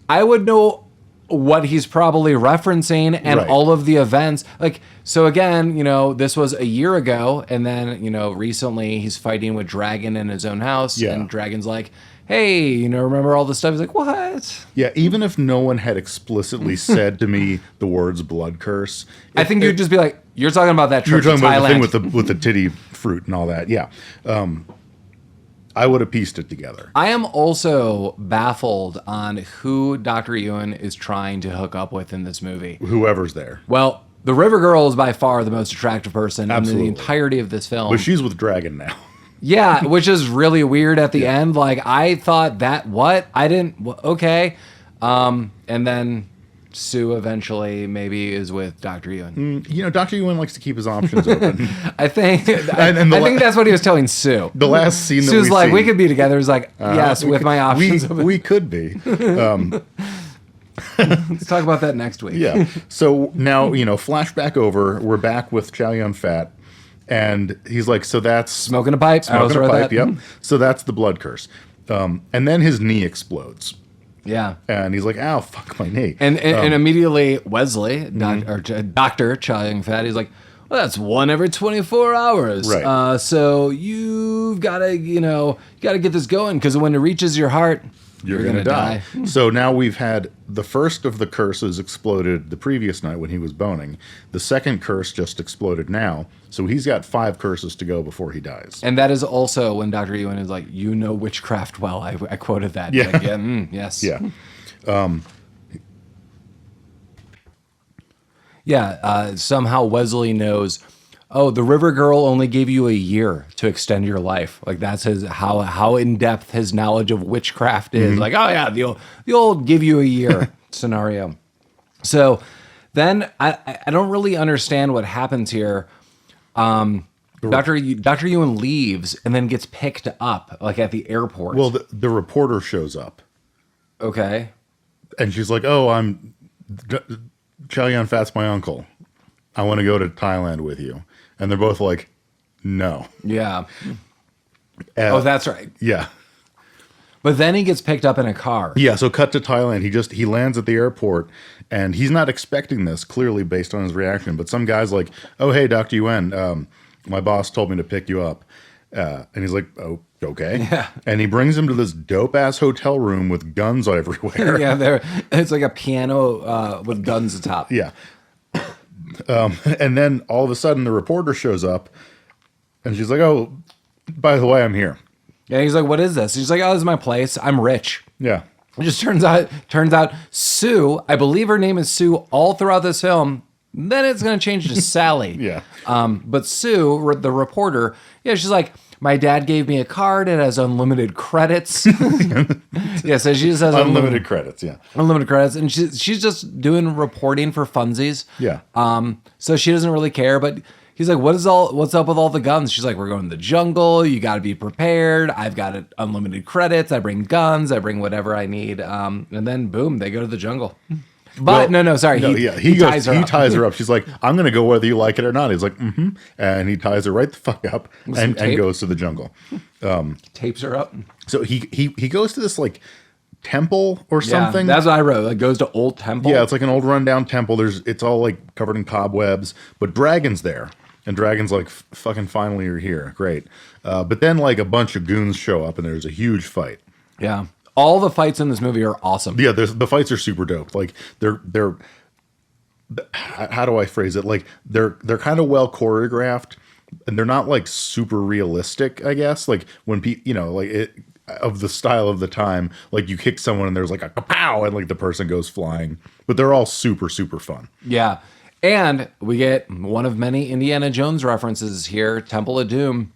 I would know what he's probably referencing and Right. all of the events. Like, so again, this was a year ago, and then, recently he's fighting with Dragon in his own house, Yeah. and Dragon's like, hey, remember all this stuff? He's like, what? Yeah, even if no one had explicitly said to me the words blood curse, I think you'd just be like, you're talking about that you're trip to talking about Thailand. the thing with the titty fruit and all that. Yeah. I would have pieced it together. I am also baffled on who Dr. Yuan is trying to hook up with in this movie. Whoever's there. Well, the river girl is by far the most attractive person Absolutely. in the entirety of this film. But she's with Dragon now. Yeah, which is really weird at the end. Like, I thought that, what? I didn't, okay. And then Sue eventually maybe is with Dr. Yuan. Dr. Yuan likes to keep his options open. I think And I think that's what he was telling Sue. The last scene that Sue's we like, see, we could be together. He's like, yes, with my options open. We could be. Let's talk about that next week. Yeah. So now, flashback over. We're back with Chow Yun-Fat. And he's like, so that's... Smoking a pipe. I Smoking also a wrote pipe, that. yep. So that's the blood curse. And then his knee explodes. Yeah. And he's like, ow, fuck my knee. And immediately Wesley, Dr. Chow Yun-Fat, he's like, well, that's one every 24 hours. Right. So you've got to, get this going because when it reaches your heart, You're going to die. So now we've had the first of the curses exploded the previous night when he was boning. The second curse just exploded now. So he's got 5 curses to go before he dies. And that is also when Dr. Yuan is like, you know witchcraft well. I quoted that. Yeah. Like, yes. Yeah. Somehow Wesley knows, oh, the river girl only gave you a year to extend your life. Like that's how in depth his knowledge of witchcraft is. Like, oh yeah, the old give you a year scenario. So then I don't really understand what happens here. Dr. Yuan leaves and then gets picked up like at the airport. Well, the reporter shows up. Okay. And she's like, oh, Chow Yun-Fat's my uncle. I want to go to Thailand with you. And they're both like, no. Yeah. Oh, that's right. Yeah. But then he gets picked up in a car. Yeah, so cut to Thailand. He lands at the airport, and he's not expecting this, clearly based on his reaction. But some guy's like, oh, hey, Dr. Yuan, my boss told me to pick you up. And he's like, oh, okay. Yeah. And he brings him to this dope-ass hotel room with guns everywhere. Yeah, it's like a piano with guns atop. Yeah. And then all of a sudden the reporter shows up and she's like, oh, by the way, I'm here. Yeah, he's like, what is this? He's like, oh, this is my place. I'm rich. Yeah. It just turns out Sue, I believe her name is Sue all throughout this film. Then it's going to change to Sally. Yeah. But Sue, the reporter, she's like, my dad gave me a card. It has unlimited credits. Yeah, so she just has Unlimited credits, yeah. Unlimited credits. And she's just doing reporting for funsies. Yeah. So she doesn't really care. But He's like, what's up with all the guns? She's like, we're going to the jungle. You got to be prepared. I've got unlimited credits. I bring guns. I bring whatever I need. And then boom, they go to the jungle. But sorry. He ties her up. She's like, I'm going to go whether you like it or not. He's like, mm-hmm. And he ties her right the fuck up and goes to the jungle. Tapes her up. So he goes to this like temple or something. That's what I wrote. It goes to old temple. Yeah, it's like an old rundown temple. It's all like covered in cobwebs, but Dragon's there. And Dragon's like, fucking finally you're here. Great. But then like a bunch of goons show up and there's a huge fight. Yeah. All the fights in this movie are awesome. Yeah, the fights are super dope. Like they're how do I phrase it? Like they're kind of well choreographed, and they're not like super realistic, I guess. Like when like it of the style of the time, like you kick someone and there's like a kapow and like the person goes flying. But they're all super, super fun. Yeah. And we get one of many Indiana Jones references here, Temple of Doom.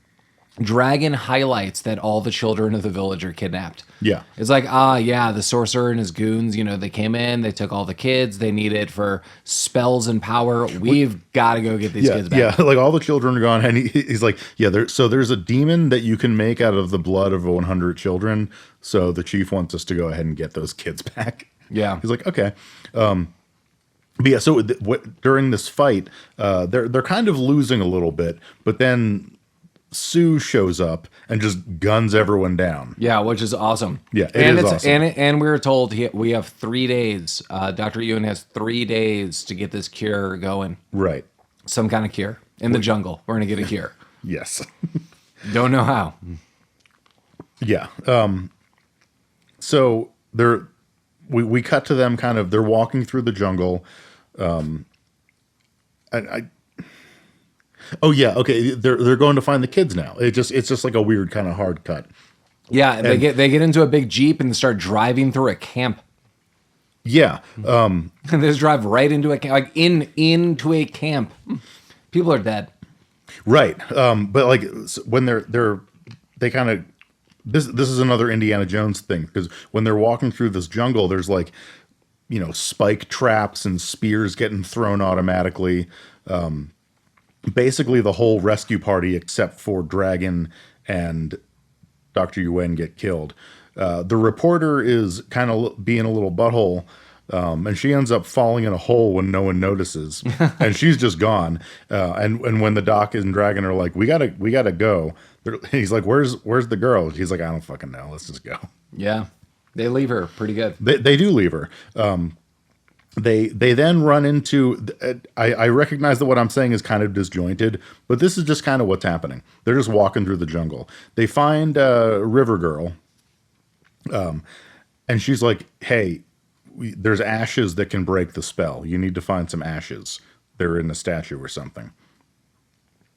Dragon highlights that all the children of the village are kidnapped. Yeah. It's like, the sorcerer and his goons, they came in, they took all the kids, they need it for spells and power. We've got to go get these kids back. Yeah, like all the children are gone. And he's like, there's a demon that you can make out of the blood of 100 children. So the chief wants us to go ahead and get those kids back. Yeah. He's like, okay. But yeah, so during this fight, they're kind of losing a little bit, but then Sue shows up and just guns everyone down. Yeah, which is awesome. Yeah, it is awesome. And we were told we have 3 days. Dr. Yuan has 3 days to get this cure going. Right. Some kind of cure. In the jungle. We're going to get a cure. Yes. Don't know how. Yeah. So we cut to them kind of, they're walking through the jungle. Oh yeah, okay. They're going to find the kids now. It's just like a weird kind of hard cut. Yeah, they get into a big Jeep and start driving through a camp. Yeah, and they just drive right into a camp, like into a camp. People are dead. Right, but like when they kind of this is another Indiana Jones thing, because when they're walking through this jungle, there's like spike traps and spears getting thrown automatically. Basically, the whole rescue party, except for Dragon and Dr. Yuan, get killed. The reporter is kind of being a little butthole, and she ends up falling in a hole when no one notices, and she's just gone. And when the Doc and Dragon are like, we gotta go, he's like, where's the girl? He's like, I don't fucking know. Let's just go. Yeah, they leave her pretty good. They do leave her. They then run into, I recognize that what I'm saying is kind of disjointed, but this is just kind of what's happening. They're just walking through the jungle. They find River Girl, and she's like, hey, there's ashes that can break the spell. You need to find some ashes. They're in a statue or something.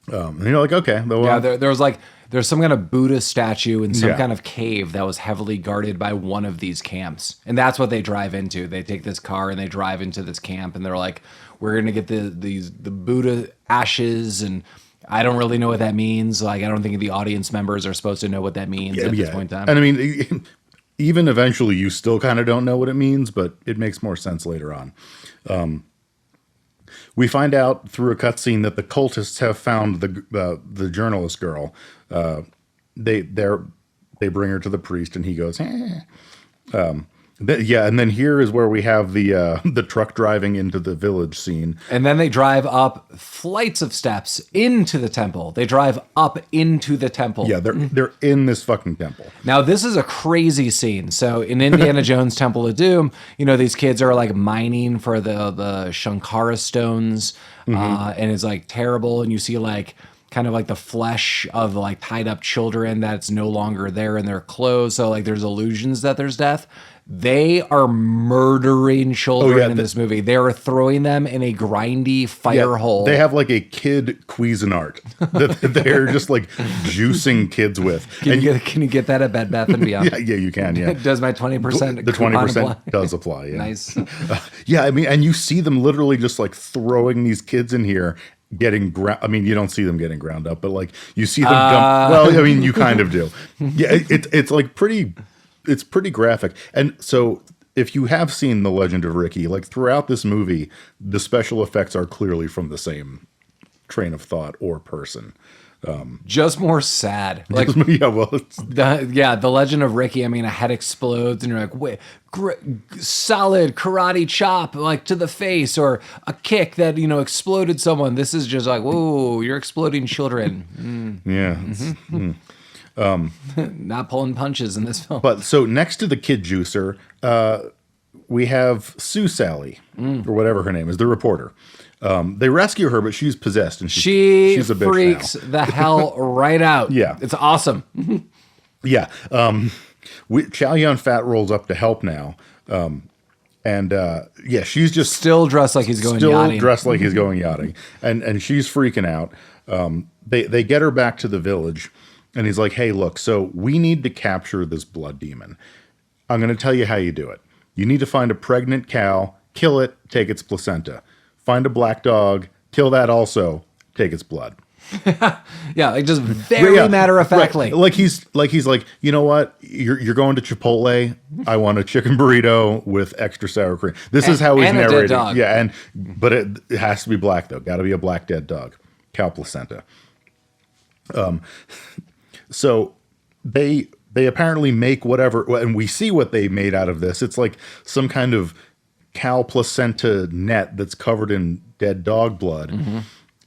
And you're like, okay. Yeah, there's some kind of Buddha statue in some kind of cave that was heavily guarded by one of these camps. And that's what they drive into. They take this car and they drive into this camp, and they're like, we're going to get the Buddha ashes, and I don't really know what that means. Like, I don't think the audience members are supposed to know what that means at this point in time. And I mean, even eventually you still kind of don't know what it means, but it makes more sense later on. We find out through a cutscene that the cultists have found the journalist girl. They bring her to the priest, and he goes, eh. And then here is where we have the truck driving into the village scene. And then they drive up flights of steps into the temple. They drive up into the temple. Yeah, they're in this fucking temple. Now, this is a crazy scene. So in Indiana Jones Temple of Doom, these kids are like mining for the Shankara stones, and it's like terrible. And you see like kind of like the flesh of like tied up children that's no longer there in their clothes. So like there's illusions that there's death. They are murdering children in this movie. They are throwing them in a grindy fire hole. They have like a kid Cuisinart that they're just like juicing kids with. Can you get that at Bed Bath & Beyond? Yeah, you can, yeah. Does my 20% The 20% does apply, yeah. Nice. I mean, and you see them literally just like throwing these kids in here, getting you don't see them getting ground up, but like you see them well, I mean, you kind of do. Yeah, it's like it's pretty graphic. And so if you have seen The Legend of Ricky, like throughout this movie, the special effects are clearly from the same train of thought or person. Just more sad. Like, Yeah, well, the legend of Ricky. I mean, a head explodes, and you're like, wait, solid karate chop, like to the face, or a kick that exploded someone. This is just like, whoa, you're exploding children. yeah. Not pulling punches in this film. But so next to the kid juicer, we have Sue Sally, or whatever her name is, the reporter. They rescue her, but she's possessed, and she's a bitch freaks the hell right out. Yeah. It's awesome. Yeah. Chow Yun-Fat rolls up to help now. She's just Still dressed like he's going still yachting. dressed like he's going yachting. And she's freaking out. They get her back to the village, and he's like, hey, look, so we need to capture this blood demon. I'm going to tell you how you do it. You need to find a pregnant cow, kill it, take its placenta. Find a black dog, kill that also, take its blood. Yeah, like just very matter of factly. Right. Like he's like, you know what? You're going to Chipotle. I want a chicken burrito with extra sour cream. This is how he's and a narrating. dead dog. Yeah, but it has to be black though. Got to be a black dead dog, cow placenta. So they apparently make whatever, and we see what they made out of this. It's like some kind of cow placenta net that's covered in dead dog blood. Mm-hmm.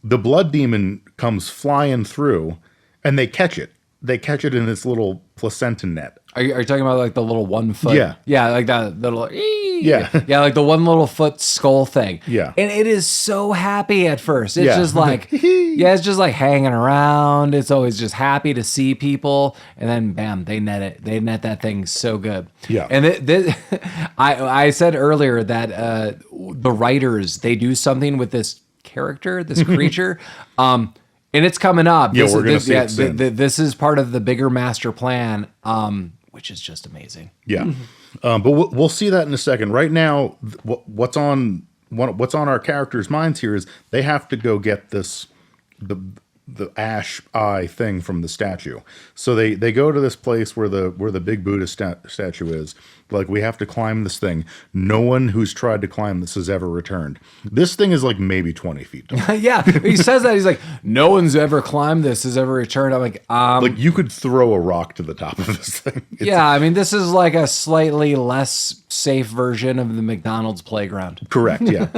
The blood demon comes flying through, and they catch it. They catch it in this little placenta net. Are you talking about like the little 1 foot? Yeah, like that little. Yeah, like the 1 little foot skull thing. Yeah, and it is so happy at first. It's just like, it's just like hanging around. It's always just happy to see people, and then bam, they net it. They net that thing so good. Yeah, and I said earlier that the writers, they do something with this character, this creature. And it's coming up. Yeah, we're going to see it soon. This is part of the bigger master plan, which is just amazing. Yeah, but we'll see that in a second. Right now, what's on our characters' minds here is they have to go get the ash eye thing from the statue. So they go to this place where the big Buddha statue is. Like, we have to climb this thing. No one who's tried to climb this has ever returned. This thing is like maybe 20 feet tall. Yeah, he says that. He's like, no one's ever climbed this, has ever returned. I'm like, like you could throw a rock to the top of this thing. I mean, this is like a slightly less safe version of the McDonald's playground. Correct, yeah.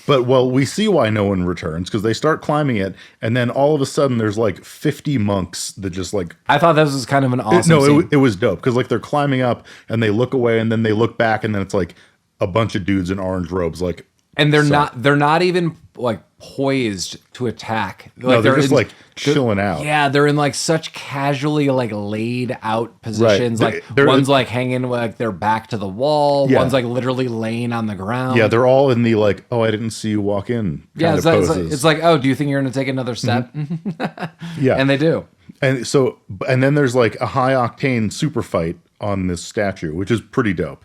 But we see why no one returns, because they start climbing it, and then all of a sudden there's like 50 monks that just like... I thought this was kind of an awesome scene. It was dope, because like they're climbing up, and they look away, and then they look back, and then it's like a bunch of dudes in orange robes, like... And they're not even like poised to attack. Like, no, they're just like chilling out. Yeah, they're in like such casually like laid out positions. Right. Like one's like hanging like their back to the wall. Yeah. One's like literally laying on the ground. Yeah, they're all in the like, oh, I didn't see you walk in. Yeah, it's like, oh, do you think you're going to take another step? Mm-hmm. Yeah, and they do. And so, and then there's like a high octane super fight on this statue, which is pretty dope.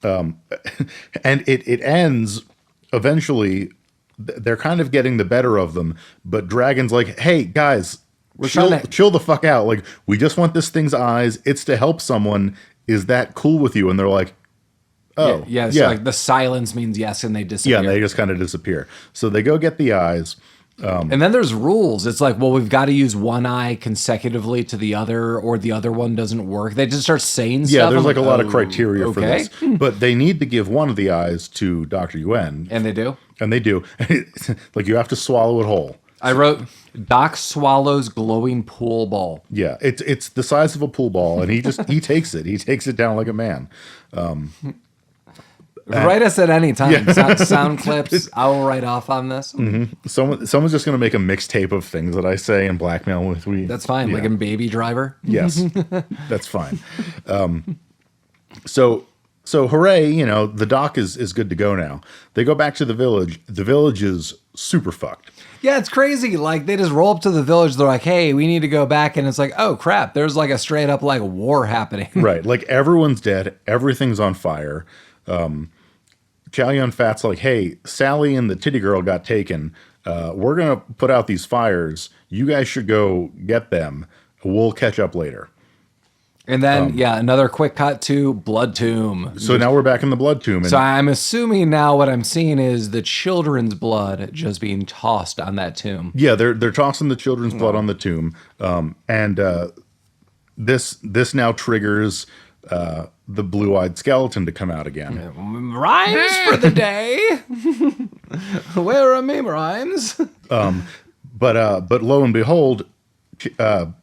And it ends eventually. They're kind of getting the better of them, but Dragon's like, hey guys, chill the fuck out. Like, we just want this thing's eyes. It's to help someone. Is that cool with you? And they're like, oh yeah. So like the silence means yes, and they disappear. Yeah, and they just kind of disappear. So they go get the eyes. And then there's rules. It's like, well, we've got to use one eye consecutively to the other, or the other one doesn't work. They just start saying stuff. Yeah, there's like a lot of criteria for this. But they need to give one of the eyes to Dr. Yuan. And they do? And they do. Like, you have to swallow it whole. I wrote, Doc swallows glowing pool ball. Yeah, it's the size of a pool ball, and he takes it. He takes it down like a man. Write us at any time. Yeah. Sound clips. I'll write off on this. Mm-hmm. Someone's just going to make a mixtape of things that I say and blackmail with me. That's fine. Yeah. Like in Baby Driver. Yes, that's fine. So hooray! The doc is good to go now. They go back to the village. The village is super fucked. Yeah, it's crazy. Like, they just roll up to the village. They're like, hey, we need to go back. And it's like, oh, crap. There's like a straight up like war happening. Right. Like, everyone's dead. Everything's on fire. Chow Yun-Fat's like, hey, Sally and the titty girl got taken. We're going to put out these fires. You guys should go get them. We'll catch up later. And then, another quick cut to Blood Tomb. So now we're back in the Blood Tomb. And So I'm assuming now what I'm seeing is the children's blood just being tossed on that tomb. yeah, they're tossing the children's blood on the tomb. And this now triggers the blue-eyed skeleton to come out again. Rhymes for the day. Where are me rhymes? But lo and behold, the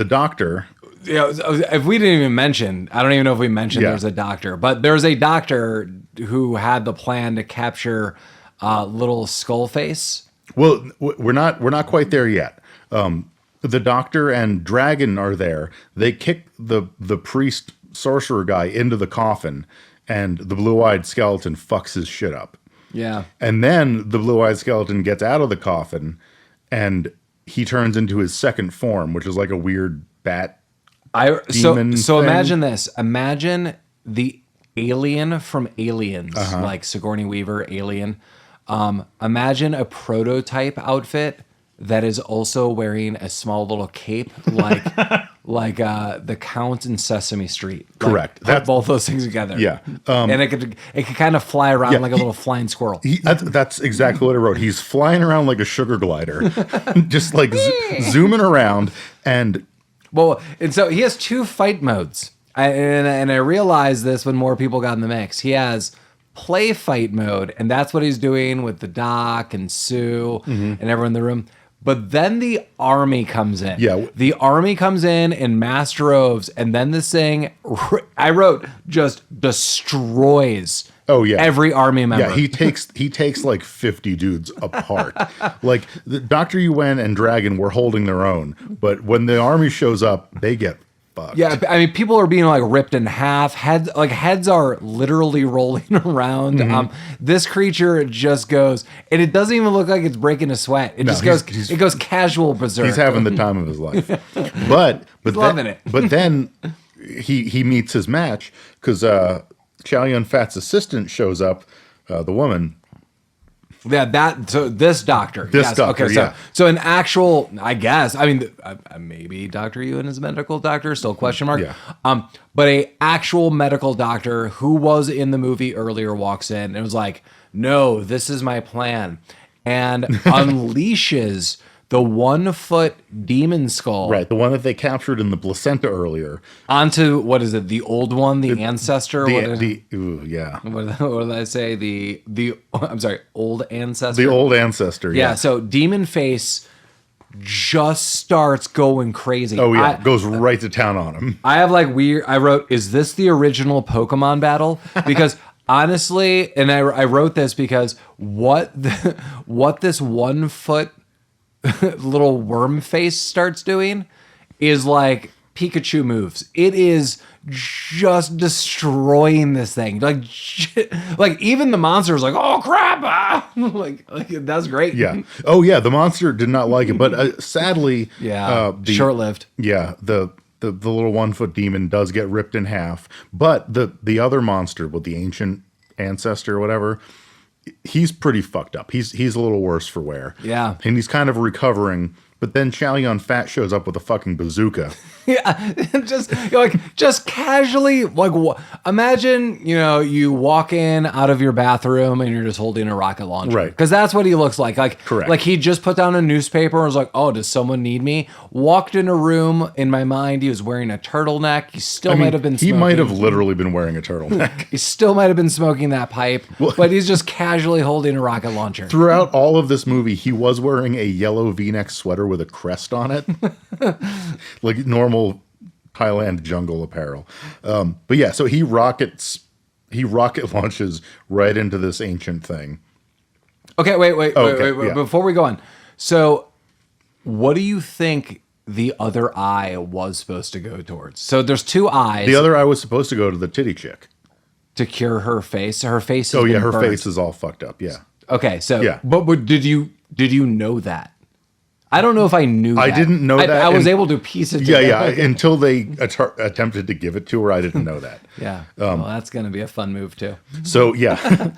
doctor... Yeah, if we didn't even mention, I don't even know if we mentioned Yeah. there's a doctor, but there's a doctor who had the plan to capture little Skullface. Well, we're not quite there yet. The doctor and Dragon are there. They kick the priest sorcerer guy into the coffin, and the blue-eyed skeleton fucks his shit up. Yeah. And then the blue-eyed skeleton gets out of the coffin, and he turns into his second form, which is like a weird bat. Demon So thing. imagine this. Imagine the alien from Aliens, like Sigourney Weaver, Alien. Imagine a prototype outfit that is also wearing a small little cape, like the Count in Sesame Street. Like, Correct. Put both those things together. Yeah. And it could kind of fly around yeah, like a little flying squirrel. That's exactly what I wrote. He's flying around like a sugar glider, just like zooming around. And Well, and so he has two fight modes. And I realized this when more people got in the mix. He has play fight mode, and that's what he's doing with the Doc and Sue and everyone in the room. But then the army comes in. Yeah. The army comes in mass droves, and then this thing, I wrote, just destroys every army member. Yeah, he takes like 50 dudes apart. Like Dr. Yuan and Dragon were holding their own, but when the army shows up, they get fucked. Yeah, I mean, people are being like ripped in half. Heads are literally rolling around. This creature just goes, and it doesn't even look like it's breaking a sweat. It just goes. It goes casual berserk. He's having the time of his life. But loving it. But then he meets his match because Chow Yun-Fat's assistant shows up, the woman. Yeah, this doctor. Doctor, okay, so an actual, I guess, I mean, maybe Dr. Yuan is a medical doctor, still question mark. Yeah. But a actual medical doctor who was in the movie earlier walks in and was like, no, this is my plan. And unleashes the 1-foot demon skull. Right, the one that they captured in the placenta earlier. Onto, what is it, the old one, the ancestor? Yeah. What did I say? I'm sorry, old ancestor? The old ancestor, Yeah, so Demon Face just starts going crazy. Oh, yeah, goes right to town on him. I have like I wrote, is this the original Pokemon battle? Because honestly, and I wrote this because what this 1-foot little worm face starts doing is like Pikachu moves. It is just destroying this thing. Like even the monster is like, oh crap! Ah! like that's great. Yeah. Oh yeah, the monster did not like it, but sadly, short-lived. Yeah, the little 1-foot demon does get ripped in half, but the other monster with the ancient ancestor or whatever, he's pretty fucked up. He's a little worse for wear. Yeah. And he's kind of recovering, but then Chow Yun-Fat shows up with a fucking bazooka. Yeah, just casually, imagine, you walk in out of your bathroom and you're just holding a rocket launcher. Right. Because that's what he looks like. Correct. Like he just put down a newspaper and was like, oh, does someone need me? Walked in a room, in my mind, he was wearing a turtleneck. He still might have been smoking. He might have literally been wearing a turtleneck. He still might have been smoking that pipe, but he's just casually holding a rocket launcher. Throughout all of this movie, he was wearing a yellow V-neck sweater with a crest on it. Like normal Thailand jungle apparel. But yeah, so he rocket launches right into this ancient thing. Okay, wait. Yeah. Before we go on. So what do you think the other eye was supposed to go towards? So there's two eyes. The other eye was supposed to go to the titty chick. To cure her face. Her face has Oh yeah, been her burnt. face is all fucked up. Yeah. Okay, so Yeah. But did you know that? I don't know if I knew that. I didn't know that. I was able to piece it together. Yeah. Until they attempted to give it to her, I didn't know that. Yeah. Well, that's going to be a fun move too. So yeah.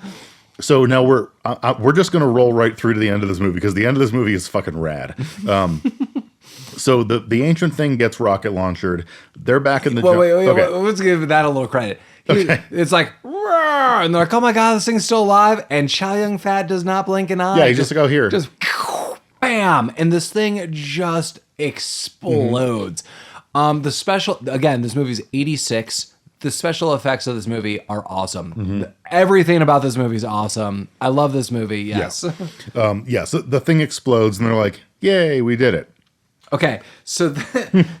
So now we're just going to roll right through to the end of this movie because the end of this movie is fucking rad. So the ancient thing gets rocket launched. They're back in the Wait. Okay. Let's give that a little credit. Okay. It's like, "Roar," and they're like, oh my God, this thing's still alive. And Chow Yun-Fat does not blink an eye. Yeah, he's just like, oh, here. Just bam. And this thing just explodes. The special, again, this movie's 86. The special effects of this movie are awesome. Everything about this movie is awesome. I love this movie. Yes. So the thing explodes, and they're like, "Yay, we did it!" Okay, so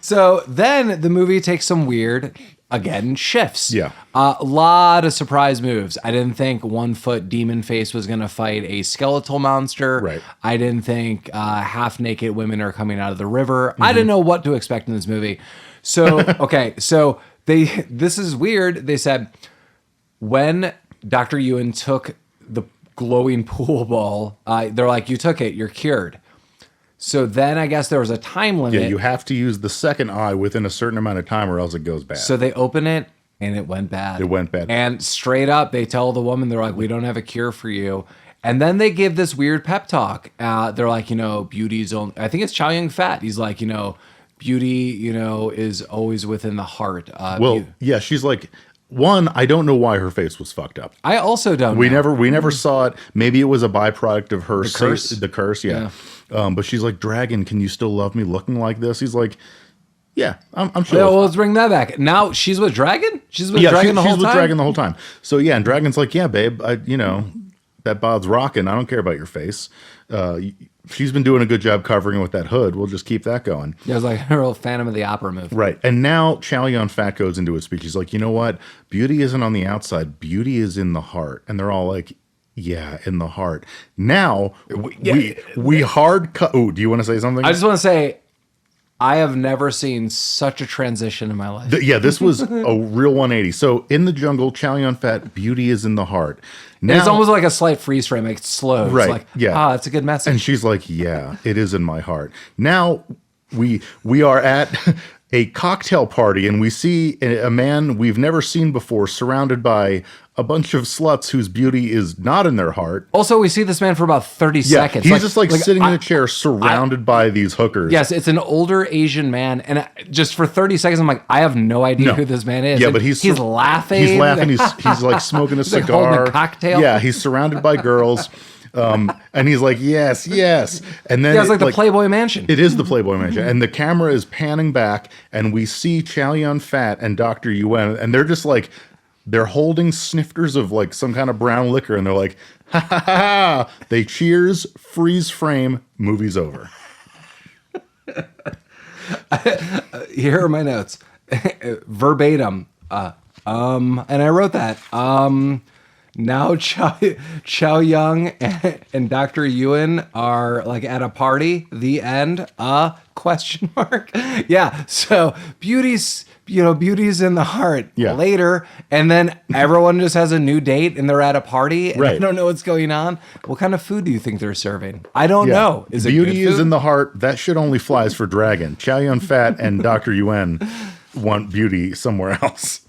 so then the movie takes some weird, again, shifts. Yeah. A lot of surprise moves. I didn't think 1 foot demon face was going to fight a skeletal monster. Right. I didn't think half naked women are coming out of the river. I didn't know what to expect in this movie. So okay, so this is weird. They said when Dr. Yuan took the glowing pool ball, they're like, you took it, you're cured. So then I guess there was a time limit. Yeah, you have to use the second eye within a certain amount of time, or else it goes bad. So they open it and it went bad. It went bad. And straight up, they tell the woman, they're like, we don't have a cure for you. And then they give this weird pep talk. They're like, beauty's only, I think it's Chow Yun-Fat. He's like, beauty, is always within the heart. Yeah, she's like, one, I don't know why her face was fucked up. I also don't We know. never saw it. Maybe it was a byproduct of her curse? The curse, yeah. But she's like, Dragon, can you still love me looking like this? He's like, yeah, I'm sure. Yeah, well, let's bring that back. Now she's with Dragon? She's with Dragon the whole time? She's with Dragon the whole time. So yeah, and Dragon's like, yeah, babe, that bod's rocking. I don't care about your face. She's been doing a good job covering it with that hood. We'll just keep that going. Yeah, it was like a real Phantom of the Opera move. Right. And now Chow Yun-Fat goes into his speech. He's like, you know what? Beauty isn't on the outside. Beauty is in the heart. And they're all like, yeah, in the heart. Now, we hard cut. Oh, do you want to say something? I just want to say, I have never seen such a transition in my life. This was a real 180. So in the jungle, Chow Yun-Fat, beauty is in the heart. Now, it's almost like a slight freeze frame. Like it's slow. Right. It's like, Yeah. That's a good message. And she's like, yeah, it is in my heart. Now we are at a cocktail party, and we see a man we've never seen before surrounded by a bunch of sluts whose beauty is not in their heart. Also, we see this man for about 30 seconds. He's just like sitting in a chair surrounded by these hookers. Yes, it's an older Asian man. And just for 30 seconds, I'm like, I have no idea who this man is. Yeah, Like, but he's laughing. He's laughing. He's like smoking a like cigar. holding a cocktail. Yeah, he's surrounded by girls. And he's like, yes. And then Yeah, it's like the Playboy Mansion. It is the Playboy Mansion. And the camera is panning back, and we see Chow Yun-Fat and Dr. Yuan, and they're just like, they're holding snifters of like some kind of brown liquor, and they're like, ha ha ha. They cheers, freeze frame, movie's over. Here are my notes. Verbatim. And I wrote that. Now Chow Young and Dr. Yuan are like at a party. The end. Question mark. Yeah. So beauty's in the heart. Yeah. Later, and then everyone just has a new date and they're at a party and I don't know what's going on. What kind of food do you think they're serving? I don't know. Is it beauty good food? is in the heart? That shit only flies for Dragon. Chow Yun-Fat and Dr. Yuan want beauty somewhere else.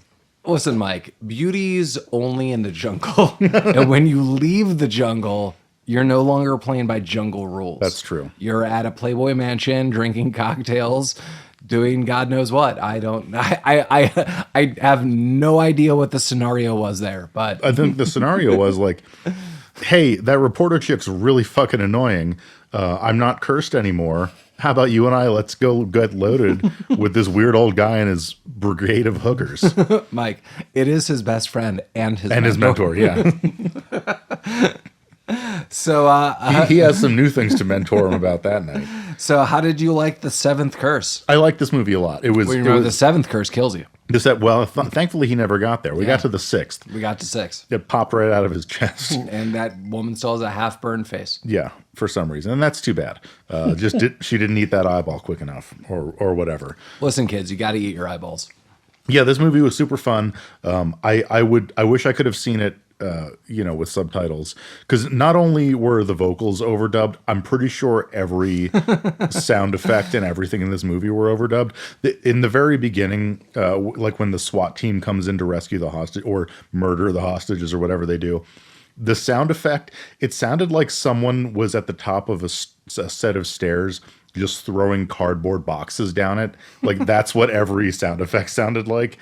Listen, Mike, beauty's only in the jungle. And when you leave the jungle, you're no longer playing by jungle rules. That's true. You're at a Playboy Mansion, drinking cocktails, doing God knows what. I have no idea what the scenario was there, but I think the scenario was like, hey, that reporter chick's really fucking annoying. I'm not cursed anymore. How about you and I? Let's go get loaded with this weird old guy and his brigade of hookers. Mike, it is his best friend and his mentor. His mentor, yeah. So he has some new things to mentor him about that night. So how did you like the seventh curse? I like this movie a lot. The seventh curse kills you. Thankfully he never got there. We got to the sixth. We got to six. It popped right out of his chest. And that woman still has a half-burned face. Yeah, for some reason. And that's too bad. She didn't eat that eyeball quick enough or whatever. Listen, kids, you got to eat your eyeballs. Yeah, this movie was super fun. I wish I could have seen it with subtitles, because not only were the vocals overdubbed, I'm pretty sure every sound effect and everything in this movie were overdubbed. In the very beginning, like when the SWAT team comes in to rescue the hostage or murder the hostages or whatever they do, the sound effect, it sounded like someone was at the top of a set of stairs just throwing cardboard boxes down it. Like that's what every sound effect sounded like.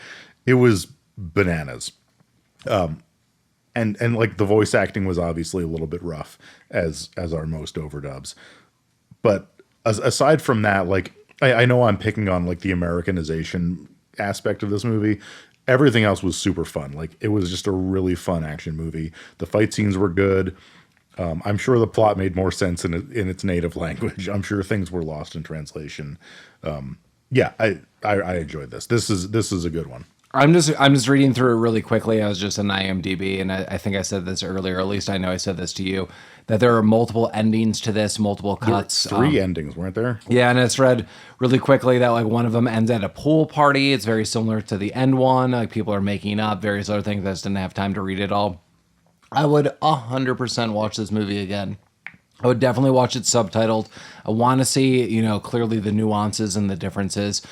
It was bananas. And like the voice acting was obviously a little bit rough as are most overdubs. But aside from that, like I know I'm picking on like the Americanization aspect of this movie. Everything else was super fun. Like it was just a really fun action movie. The fight scenes were good. I'm sure the plot made more sense in its native language. I'm sure things were lost in translation. Yeah, I enjoyed this. This is a good one. I'm just reading through it really quickly. I was just on IMDb, and I think I said this earlier. At least I know I said this to you, that there are multiple endings to this, multiple cuts. Three endings, weren't there? Yeah, and it's read really quickly that like one of them ends at a pool party. It's very similar to the end one. Like people are making up various other things. I just didn't have time to read it all. I would 100% watch this movie again. I would definitely watch it subtitled. I want to see, clearly the nuances and the differences.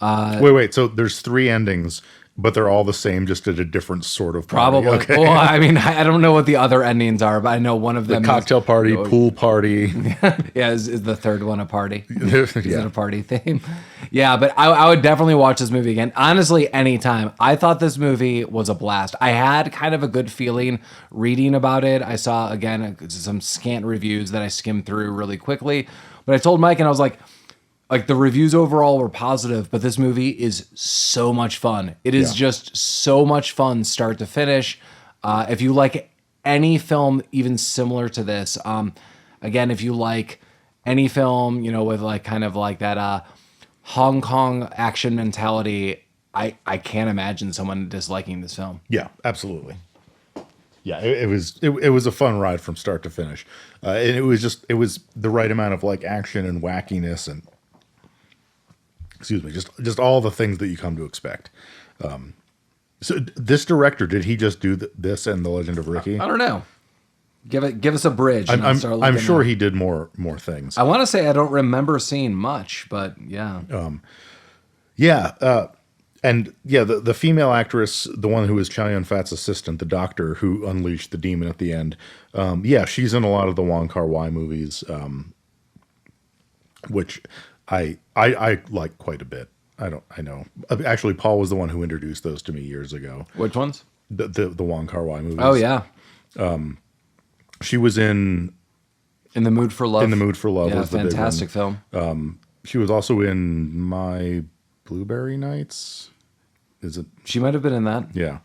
Wait. So there's three endings, but they're all the same, just at a different sort of party. Probably. Okay. Well, I mean, I don't know what the other endings are, but I know one of them. Cocktail party, pool party. Yeah, is the third one a party? Yeah. Is it a party theme? Yeah, but I would definitely watch this movie again. Honestly, anytime. I thought this movie was a blast. I had kind of a good feeling reading about it. I saw, again, some scant reviews that I skimmed through really quickly. But I told Mike, and I was like, the reviews overall were positive, but this movie is so much fun. It is just so much fun start to finish. If you like any film even similar to this, again, if you like any film, with like kind of like that Hong Kong action mentality, I can't imagine someone disliking this film. Yeah, absolutely. Yeah, it was a fun ride from start to finish, and it was the right amount of like action and wackiness and just all the things that you come to expect. So this director, did he just do this and The Legend of Ricky? I don't know. Give us a bridge. I'm sure he did more things. I want to say I don't remember seeing much, but yeah. The female actress, the one who was Chow Yun-Fat's assistant, the doctor who unleashed the demon at the end. She's in a lot of the Wong Kar-wai movies, which I like quite a bit. I know. Actually, Paul was the one who introduced those to me years ago. Which ones? The Wong Kar-wai movies. Oh yeah. She was in the Mood for Love. In the Mood for Love. Yeah, was the fantastic big one. film. She was also in My Blueberry Nights. Is it? She might have been in that. Yeah.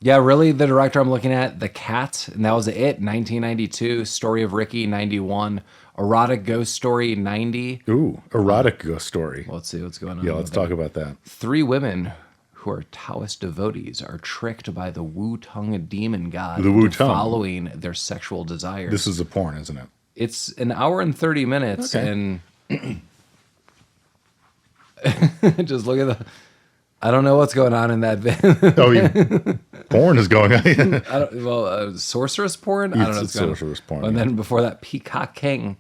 Yeah, really, the director I'm looking at, The Cat, and that was it, 1992. Story of Ricky, 91. Erotic Ghost Story, 90. Ooh, erotic ghost story. Let's see what's going on. Yeah, let's talk about that. 3 women who are Taoist devotees are tricked by the Wu-Tung demon god The Wu-Tung. following their sexual desires. This is a porn, isn't it? It's an hour and 30 minutes, Okay. and just look at the... I don't know what's going on in that video. Oh, yeah. Porn is going on. Sorceress porn? I don't know what's going on. Sorceress porn. And yeah. then before that, Peacock King.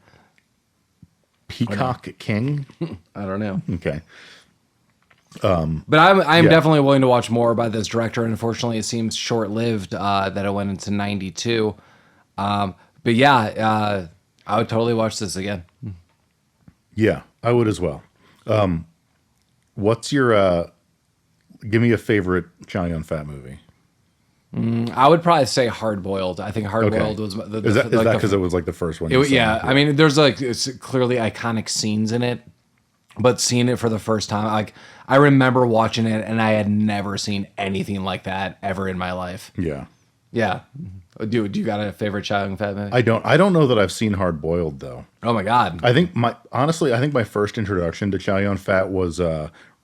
Peacock King? I don't know. Okay. But I'm definitely willing to watch more by this director. And unfortunately, it seems short-lived that it went into 92. But yeah, I would totally watch this again. Yeah, I would as well. What's your... give me a favorite Chow Yun-Fat movie. I would probably say Hard Boiled. I think Hard Boiled was Is that because it was like the first one? Yeah, I mean, there's like it's clearly iconic scenes in it, but seeing it for the first time, like I remember watching it, and I had never seen anything like that ever in my life. Yeah. Yeah. Do you got a favorite Chow Yun-Fat movie? I don't know that I've seen Hard Boiled though. Oh my God. I think my first introduction to Chow Yun-Fat was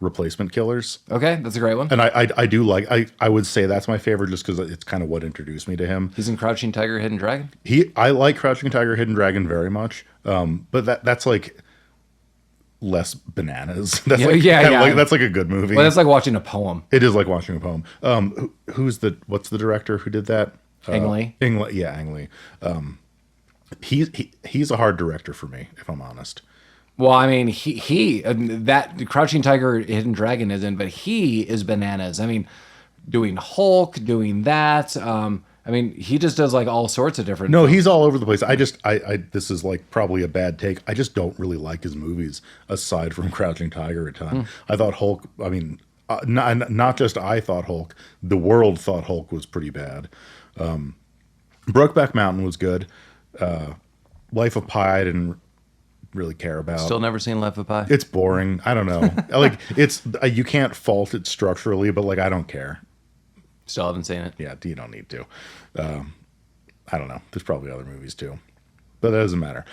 Replacement Killers. Okay, that's a great one. And I do like I would say that's my favorite just because it's kind of what introduced me to him. He's in Crouching Tiger, Hidden Dragon. I like Crouching Tiger, Hidden Dragon very much. But that's like less bananas. That's that's like a good movie. Well, that's like watching a poem. It is like watching a poem. What's the director who did that? Ang Lee. Ang Lee. He's a hard director for me, if I'm honest. Well, I mean, he that Crouching Tiger, Hidden Dragon isn't, but he is bananas. I mean, doing Hulk, doing that. I I mean, he just does like all sorts of different. No, films. he's all over the place. I this is like probably a bad take. I just don't really like his movies aside from Crouching Tiger a ton. I thought Hulk, I mean, not just I thought Hulk, the world thought Hulk was pretty bad. Brokeback Mountain was good. Life of Pi I didn't really care about. Still never seen Life of Pi. It's boring. I don't know. Like it's you can't fault it structurally, but like I don't care. Still haven't seen it. Yeah, you don't need to. I don't know. There's probably other movies too, but that doesn't matter.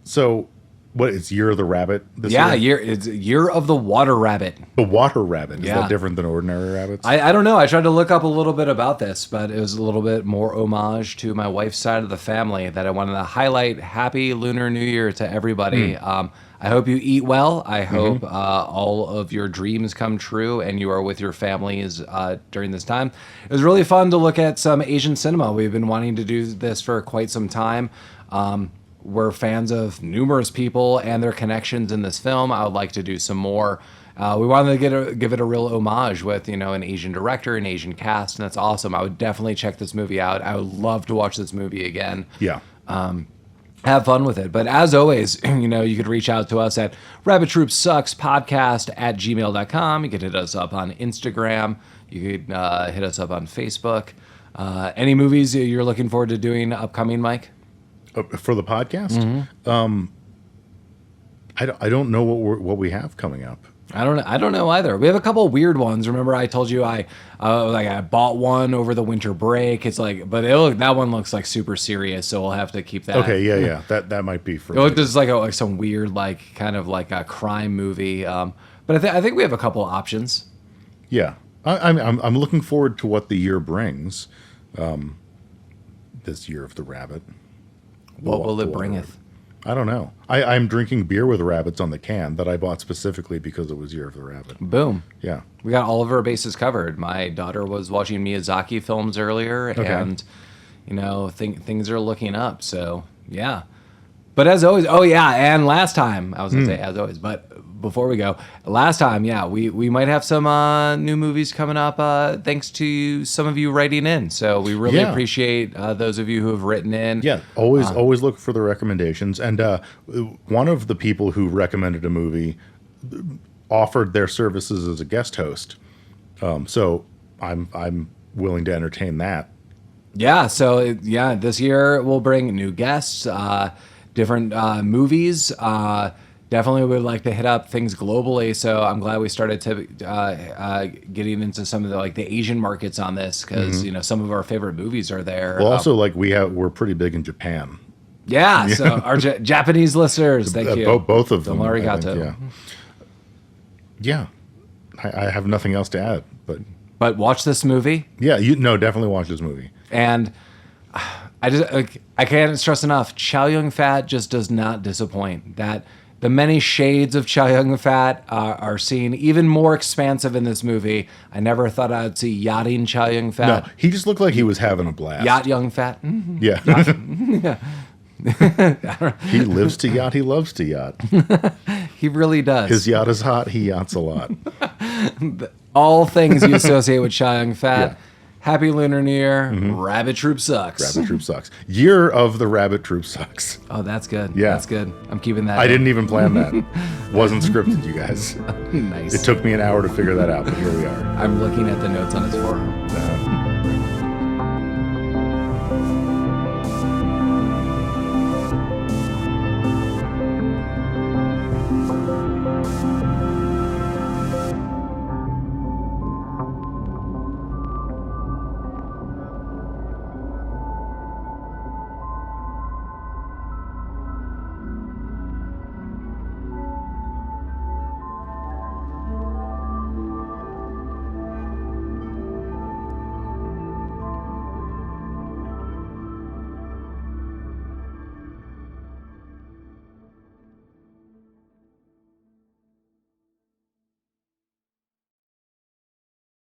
So, what? It's Year of the Rabbit. This year? It's Year of the Water Rabbit. The Water Rabbit. Is Yeah. that different than ordinary rabbits? I don't know. I tried to look up a little bit about this, but it was a little bit more homage to my wife's side of the family that I wanted to highlight. Happy Lunar New Year to everybody. I hope you eat well. I hope all of your dreams come true and you are with your families during this time. It was really fun to look at some Asian cinema. We've been wanting to do this for quite some time. We're fans of numerous people and their connections in this film. I would like to do some more. We wanted to give it a real homage with, an Asian director, an Asian cast, and that's awesome. I would definitely check this movie out. I would love to watch this movie again. Yeah. Have fun with it. But as always, you could reach out to us at rabbittroopsuckspodcast@gmail.com. You could hit us up on Instagram. You could hit us up on Facebook. Any movies you're looking forward to doing upcoming, Mike? For the podcast, I don't know what we have coming up. I don't know either. We have a couple weird ones. Remember, I told you I bought one over the winter break. It's like, but that one looks like super serious, so we'll have to keep that. Okay, yeah. That might be for. It looked just like some weird, kind of like a crime movie. But I think we have a couple options. Yeah, I'm looking forward to what the year brings. This Year of the Rabbit. What will it bringeth? I don't know. I'm drinking beer with rabbits on the can that I bought specifically because it was Year of the Rabbit. Boom. Yeah. We got all of our bases covered. My daughter was watching Miyazaki films earlier, and things are looking up. So yeah. But as always, and last time I was gonna say as always, but before we go, last time, we might have some new movies coming up thanks to some of you writing in. So we really appreciate those of you who have written in. Yeah, always look for the recommendations. And one of the people who recommended a movie offered their services as a guest host. So I'm willing to entertain that. Yeah. So this year we'll bring new guests, different movies. Definitely would like to hit up things globally. So I'm glad we started to getting into some of the Asian markets on this because some of our favorite movies are there. Well, also we're pretty big in Japan. Yeah. So our Japanese listeners, thank you. Both of them. Arigato. Yeah. I have nothing else to add, but watch this movie. Yeah, definitely watch this movie. And I can't stress enough. Chow Yun-Fat just does not disappoint. That the many shades of Chow Yun-Fat are seen even more expansive in this movie. I never thought I'd see yachting Chow Yun-Fat. No, he just looked like he was having a blast. Yacht Yun-Fat. Yeah. He lives to yacht. He loves to yacht. He really does. His yacht is hot. He yachts a lot. All things you associate with Chow Yun-Fat. Yeah. Happy Lunar New Year. Rabbit Troop sucks. Rabbit Troop sucks. Year of the Rabbit Troop sucks. Oh, that's good. Yeah. That's good. I'm keeping that. I didn't even plan that. Wasn't scripted, you guys. Nice. It took me an hour to figure that out, but here we are. I'm looking at the notes on his forearm.